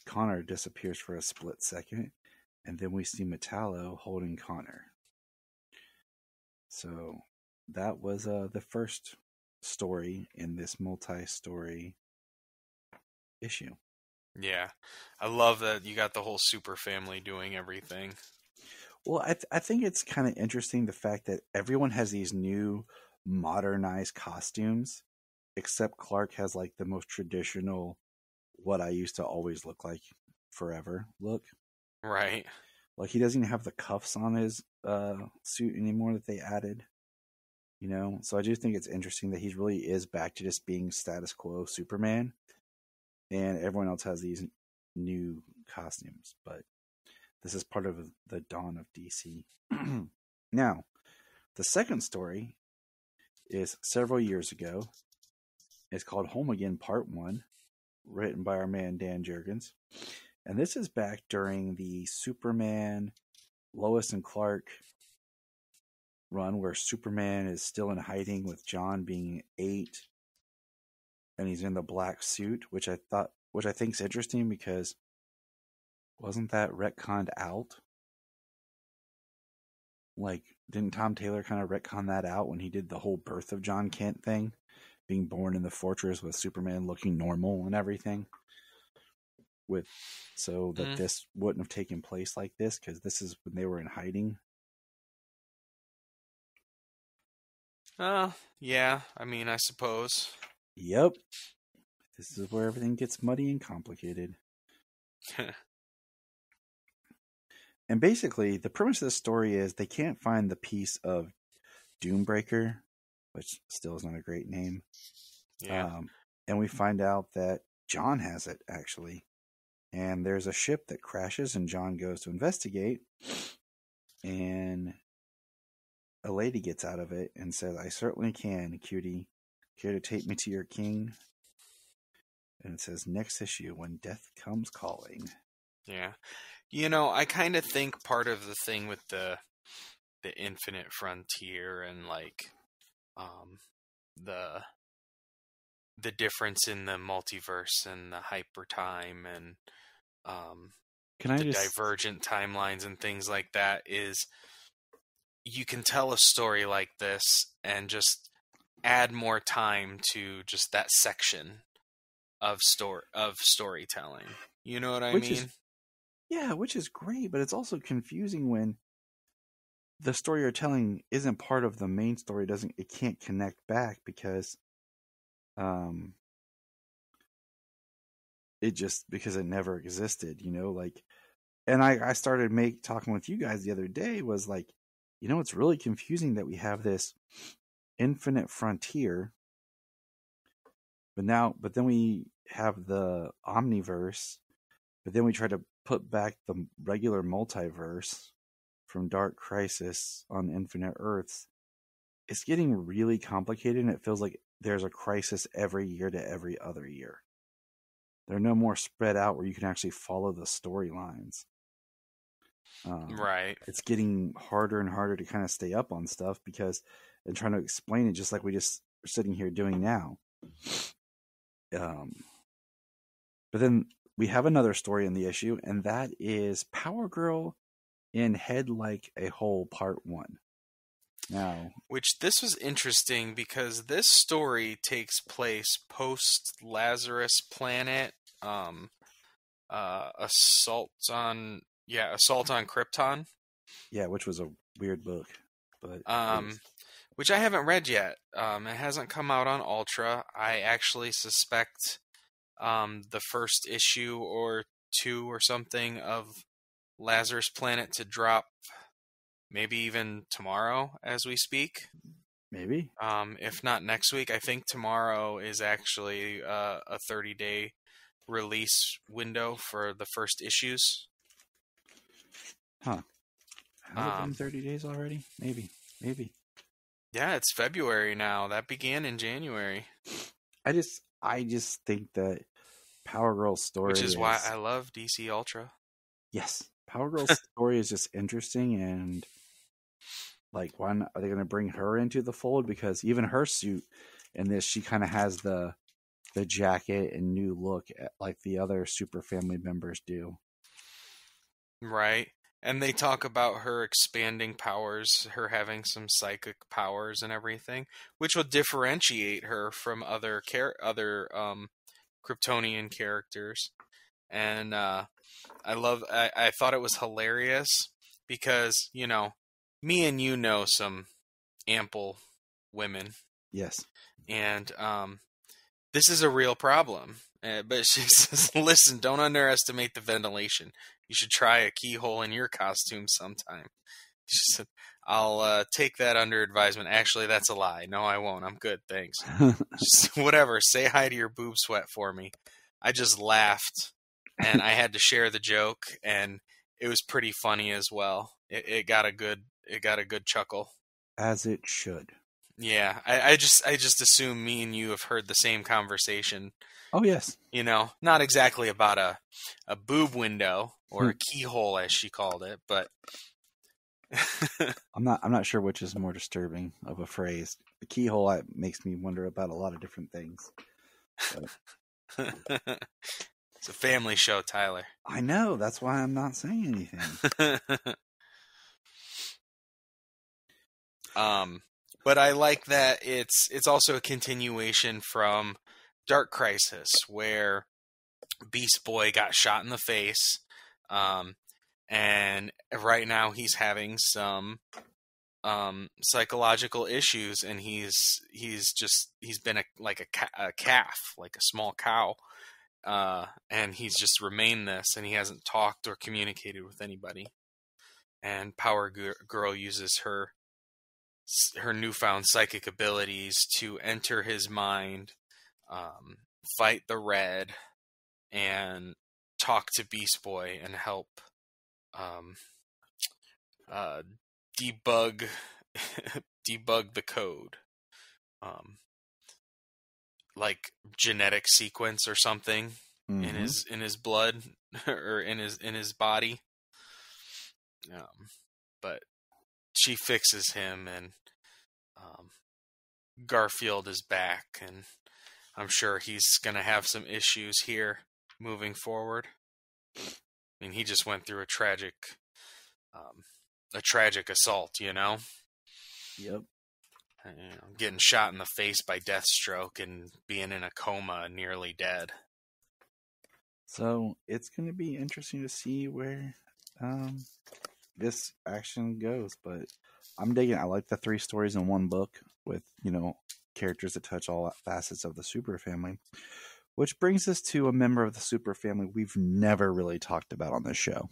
Connor disappears for a split second. And then we see Metallo holding Connor. So that was the first story in this multi-story issue. Yeah. I love that you got the whole super family doing everything. Well, I think it's kind of interesting, the fact that everyone has these new modernized costumes, except Clark has like the most traditional, what I used to always look like forever look. Right. Like he doesn't even have the cuffs on his suit anymore that they added. So I do think it's interesting that he really is back to just being status quo Superman, and everyone else has these new costumes. But this is part of the dawn of DC. Now, the second story is several years ago. It's called Home Again Part 1. written by our man Dan Jurgens. And this is back during the Superman, Lois and Clark run, where Superman is still in hiding with John being 8, and he's in the black suit, which I think is interesting because wasn't that retconned out? Like, didn't Tom Taylor kind of retcon that out when he did the whole Birth of John Kent thing, being born in the fortress with Superman looking normal and everything? So that this wouldn't have taken place like this, because this is when they were in hiding. Yeah, I mean, I suppose. Yep. This is where everything gets muddy and complicated. And basically, the premise of the story is they can't find the piece of Doombreaker, which still is not a great name. Yeah. And we find out that John has it, actually. And there's a ship that crashes, and John goes to investigate. And a lady gets out of it and says, "I certainly can, cutie. Care to take me to your king?" And it says, "Next issue, when death comes calling." Yeah. You know, I kind of think part of the thing with the Infinite Frontier and like the difference in the multiverse and the hyper time and divergent timelines and things like that is you can tell a story like this and just add more time to just that section of storytelling. You know what I mean? Which is great, but it's also confusing when the story you're telling isn't part of the main story. It can't connect back because it never existed, like. And I started talking with you guys the other day was like, it's really confusing that we have this Infinite Frontier, but then we have the Omniverse, but then we try to put back the regular multiverse from Dark Crisis on Infinite Earths. It's getting really complicated, and it feels like there's a crisis every year to every other year. They're no more spread out where you can actually follow the storylines. Right. It's getting harder and harder to kind of stay up on stuff and trying to explain it just like we just are sitting here doing now. But then we have another story in the issue, and that is Power Girl in Head Like a Hole Part 1. Now, which this was interesting because this story takes place post Lazarus Planet, Assault on Krypton. Yeah, which was a weird book, but which I haven't read yet. It hasn't come out on Ultra. I actually suspect the first issue or 2 or something of Lazarus Planet to drop maybe even tomorrow as we speak. Maybe. If not next week. I think tomorrow is actually a 30-day release window for the first issues. Huh. Has it been 30 days already? Maybe. Yeah, it's February now. That began in January. I just think that Power Girl's story Which is why I love DC Ultra. Yes. Power Girl's story is just interesting, and like, why are they going to bring her into the fold? Because even her suit in this, she kind of has the jacket and new look like the other Super Family members do. Right. And they talk about her expanding powers, her having some psychic powers and everything, which will differentiate her from other Kryptonian characters. And I thought it was hilarious because, me and you know some ample women. Yes. And this is a real problem. But she says, listen, don't underestimate the ventilation. You should try a keyhole in your costume sometime. She said, I'll take that under advisement. Actually, that's a lie. No, I won't. I'm good, thanks. Just, whatever, say hi to your boob sweat for me. I just laughed, and I had to share the joke, and it was pretty funny as well. It got a good chuckle. As it should. Yeah, I just assume me and you have heard the same conversation. Oh yes. You know, not exactly about a boob window or a keyhole as she called it, but I'm not sure which is more disturbing of a phrase. The keyhole makes me wonder about a lot of different things. It's a family show, Tyler. I know, that's why I'm not saying anything. But I like that it's also a continuation from Dark Crisis, where Beast Boy got shot in the face, and right now he's having some psychological issues, and he's been a calf, like a small cow, and he's just remained this, and he hasn't talked or communicated with anybody. And Power Girl uses her newfound psychic abilities to enter his mind, fight the Red, and talk to Beast Boy and help debug the code, like genetic sequence or something in his blood or in his body. But she fixes him, and Garfield is back, and I'm sure he's gonna have some issues here moving forward. I mean, he just went through a tragic assault, you know? Yep. Getting shot in the face by Deathstroke and being in a coma, nearly dead. So it's going to be interesting to see where this action goes, but I'm digging. I like the 3 stories in one book with, characters that touch all facets of the Super family, which brings us to a member of the Super family we've never really talked about on this show.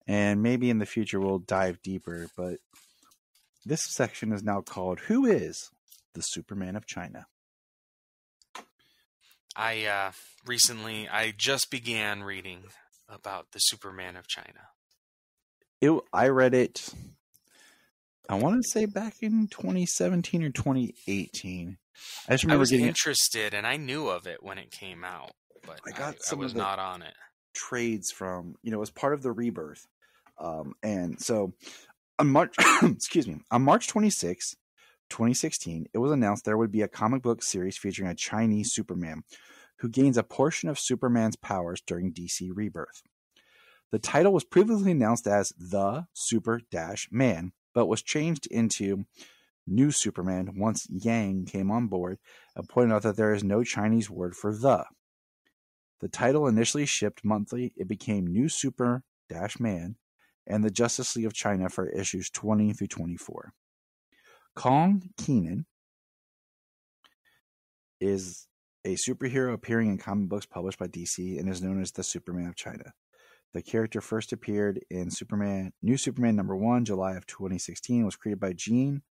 And maybe in the future we'll dive deeper, but this section is now called Who is the Superman of China? I just began reading about the Superman of China. I read it, I want to say back in 2017 or 2018. I just remember was getting interested, and I knew of it when it came out, but I was not on it. Trades from, it was part of the Rebirth. And so on March, on March 26, 2016, it was announced there would be a comic book series featuring a Chinese Superman who gains a portion of Superman's powers during DC Rebirth. The title was previously announced as The Super-Man, but was changed into New Superman once Yang came on board and pointed out that there is no Chinese word for the. The title initially shipped monthly. It became New Super-Man and the Justice League of China for issues 20 through 24. Kong Kenan is a superhero appearing in comic books published by DC and is known as the Superman of China. The character first appeared in New Superman #1, July of 2016, was created by Gene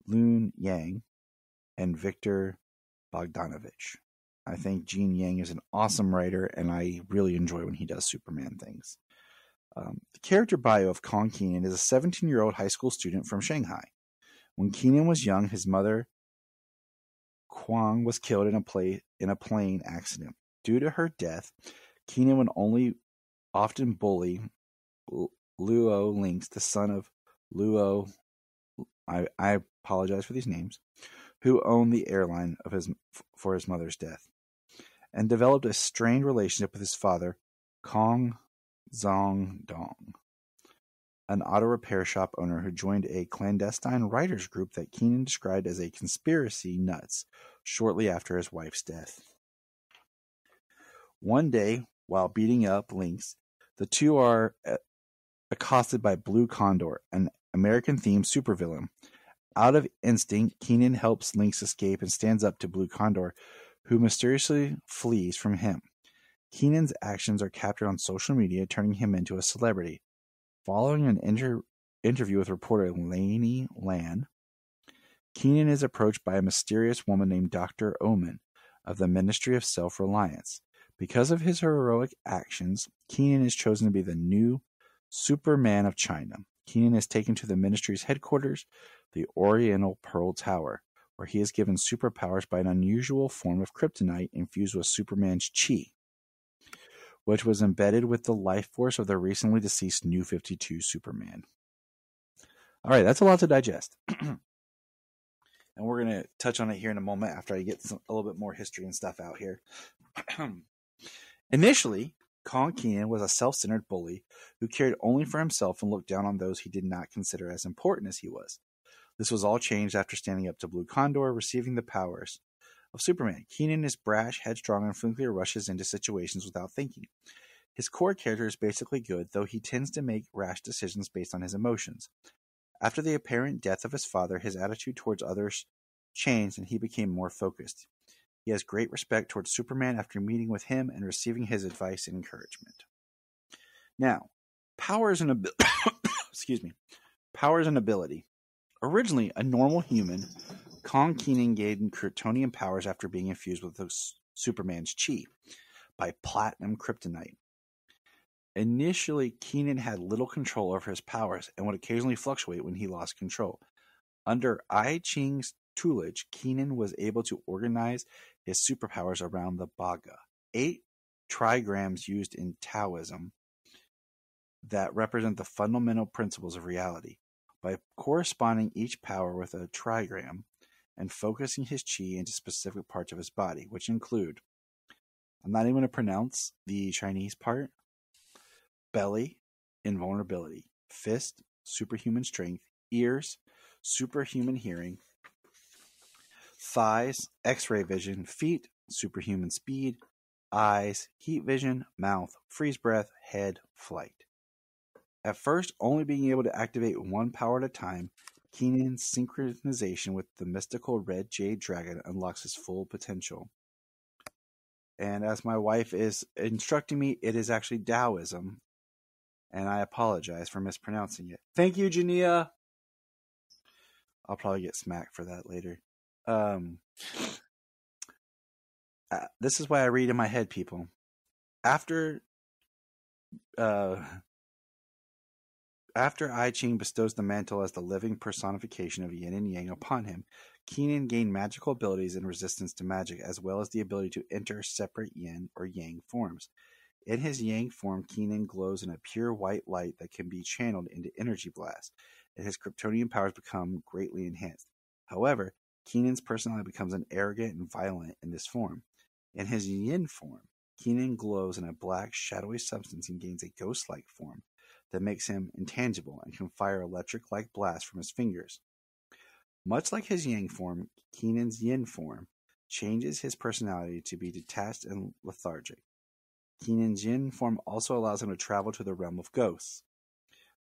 Luen Yang and Victor Bogdanovich. I think Gene Yang is an awesome writer, and I really enjoy when he does Superman things. The character bio of Kong Kenan is a 17-year-old high school student from Shanghai. When Kenan was young, his mother, Kwang, was killed in a plane accident. Due to her death, Kenan would only often bully Luo Lynx, the son of Luo, I apologize for these names, who owned the airline for his mother's death, and developed a strained relationship with his father, Kong Zongdong, an auto repair shop owner who joined a clandestine writers group that Kenan described as a conspiracy nuts shortly after his wife's death. One day, while beating up Lynx, the two are accosted by Blue Condor, an American-themed supervillain. Out of instinct, Kenan helps Lynx escape and stands up to Blue Condor, who mysteriously flees from him. Kenan's actions are captured on social media, turning him into a celebrity. Following an interview with reporter Lainey Lan, Kenan is approached by a mysterious woman named Dr. Omen of the Ministry of Self-Reliance. Because of his heroic actions, Kenan is chosen to be the new Superman of China. Kenan is taken to the ministry's headquarters. the Oriental Pearl Tower, where he is given superpowers by an unusual form of kryptonite infused with Superman's chi, which was embedded with the life force of the recently deceased New 52 Superman. All right, that's a lot to digest. And we're going to touch on it here in a moment after I get a little bit more history and stuff out here. Initially, Kong Kenan was a self-centered bully who cared only for himself and looked down on those he did not consider as important as he was. This was all changed after standing up to Blue Condor, receiving the powers of Superman. Kenan is brash, headstrong, and frequently rushes into situations without thinking. His core character is basically good, though he tends to make rash decisions based on his emotions. After the apparent death of his father, his attitude towards others changed and he became more focused. He has great respect towards Superman after meeting with him and receiving his advice and encouragement. Now, powers and ability. Originally a normal human, Kong Kenan gained Kryptonian powers after being infused with Superman's chi by platinum kryptonite. Initially, Kenan had little control over his powers and would occasionally fluctuate when he lost control. Under I Ching's tutelage, Kenan was able to organize his superpowers around the Baga, 8 trigrams used in Taoism that represent the fundamental principles of reality. By corresponding each power with a trigram and focusing his chi into specific parts of his body, which include, I'm not even going to pronounce the Chinese part, belly, invulnerability, fist, superhuman strength, ears, superhuman hearing, thighs, X-ray vision, feet, superhuman speed, eyes, heat vision, mouth, freeze breath, head, flight. At first, only being able to activate one power at a time, Kenan's synchronization with the mystical red jade dragon unlocks his full potential. And as my wife is instructing me, it is actually Taoism. And I apologize for mispronouncing it. Thank you, Jania. I'll probably get smacked for that later. This is why I read in my head, people. After I Ching bestows the mantle as the living personification of yin and yang upon him, Kenan gained magical abilities and resistance to magic, as well as the ability to enter separate yin or yang forms. In his yang form, Kenan glows in a pure white light that can be channeled into energy blast, and his Kryptonian powers become greatly enhanced. However, Kenan's personality becomes arrogant and violent in this form. In his yin form, Kenan glows in a black, shadowy substance and gains a ghost-like form that makes him intangible and can fire electric-like blasts from his fingers. Much like his yang form, Kenan's yin form changes his personality to be detached and lethargic. Kenan's yin form also allows him to travel to the realm of ghosts,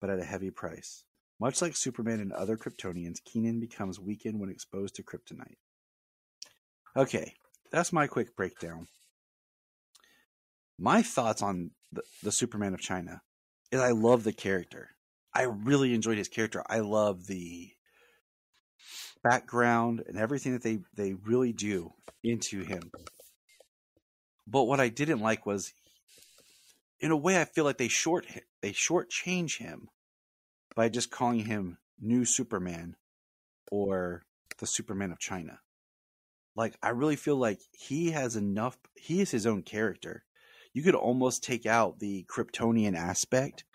but at a heavy price. Much like Superman and other Kryptonians, Kenan becomes weakened when exposed to kryptonite. Okay, that's my quick breakdown. My thoughts on the Superman of China is I love the character. I really enjoyed his character. I love the background and everything that they really do into him. But what I didn't like was, in a way, I feel like they shortchange him by just calling him New Superman or the Superman of China. Like, I really feel like he has enough. He is his own character. You could almost take out the Kryptonian aspect,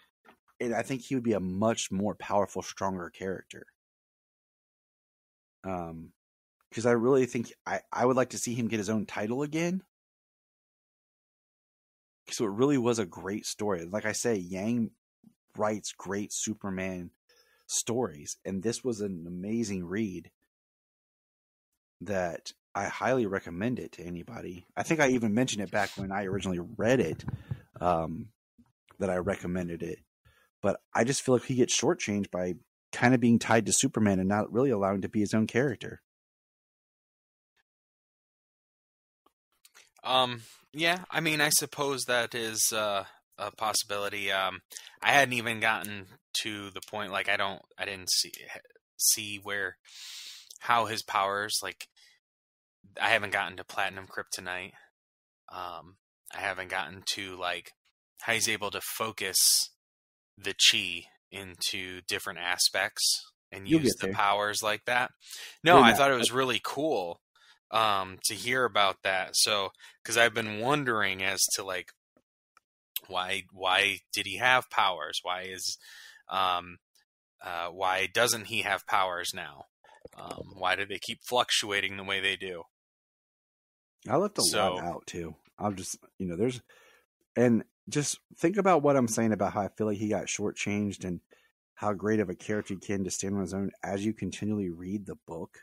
and I think he would be a much more powerful, stronger character. Because I really think I would like to see him get his own title again. So it really was a great story. Like I say, Yang writes great Superman stories, and this was an amazing read that I highly recommend it to anybody. I think I even mentioned it back when I originally read it, that I recommended it. But I just feel like he gets shortchanged by kind of being tied to Superman and not really allowing him to be his own character. Yeah, I mean, I suppose that is a possibility. I hadn't even gotten to the point, like, I didn't see how his powers, like, I haven't gotten to platinum kryptonite. I haven't gotten to, like, how he's able to focus the chi into different aspects and You'll use get the there. powers like that. No, We're I not. thought it was really cool to hear about that. So, because I've been wondering as to like why did he have powers? Why doesn't he have powers now? Why do they keep fluctuating the way they do? I left a lot out too. I'll just, and just think about what I'm saying about how I feel like he got shortchanged and how great of a character he can to stand on his own as you continually read the book.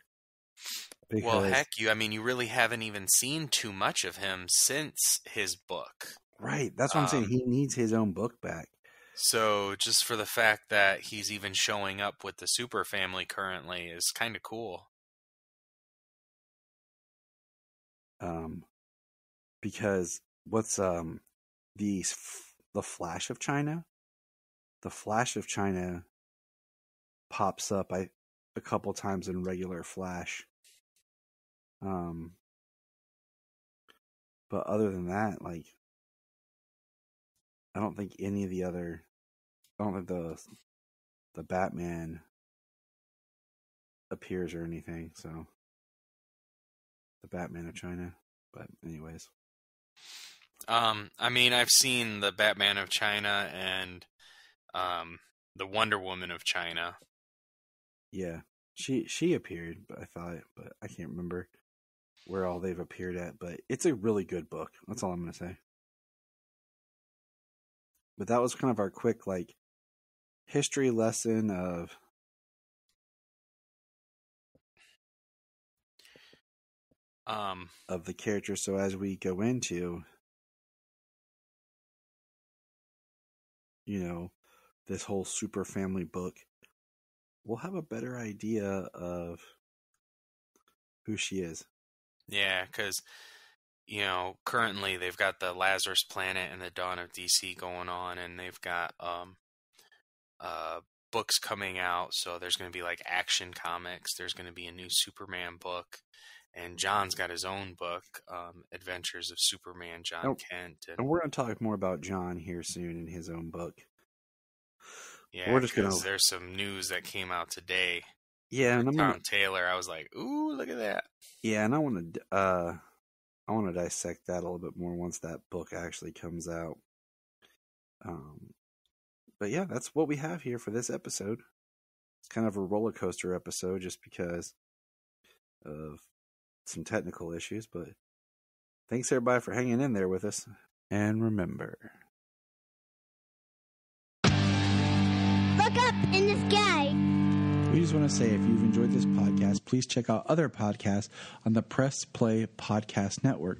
Well, heck, you really haven't even seen too much of him since his book. Right. That's what I'm saying. He needs his own book back. So just for the fact that he's even showing up with the Super Family currently is kind of cool. Because what's the Flash of China? The Flash of China pops up a couple times in regular Flash. But other than that, like, I don't think any of the other, I don't think the Batman appears or anything. So the Batman of China. But anyways, I've seen the Batman of China and the Wonder Woman of China. Yeah, she appeared, but I can't remember where all they've appeared at. But it's a really good book. That's all I'm gonna say. But that was kind of our quick history lesson of the character. So as we go into this whole Super Family book, we'll have a better idea of who she is. Yeah, because currently they've got the Lazarus Planet and the Dawn of DC going on, and they've got books coming out. So there's going to be Action Comics. There's going to be a new Superman book, and John's got his own book, Adventures of Superman, John Kent. And we're going to talk more about John here soon in his own book. Yeah, we're just there's some news that came out today. Yeah, and Tom Taylor. I was like, "Ooh, look at that!" Yeah, and I want to dissect that a little bit more once that book actually comes out. But yeah, that's what we have here for this episode. It's kind of a roller coaster episode, just because of some technical issues. But thanks everybody for hanging in there with us, and remember. Look up in the sky. We just want to say, if you've enjoyed this podcast, please check out other podcasts on the Press Play Podcast Network.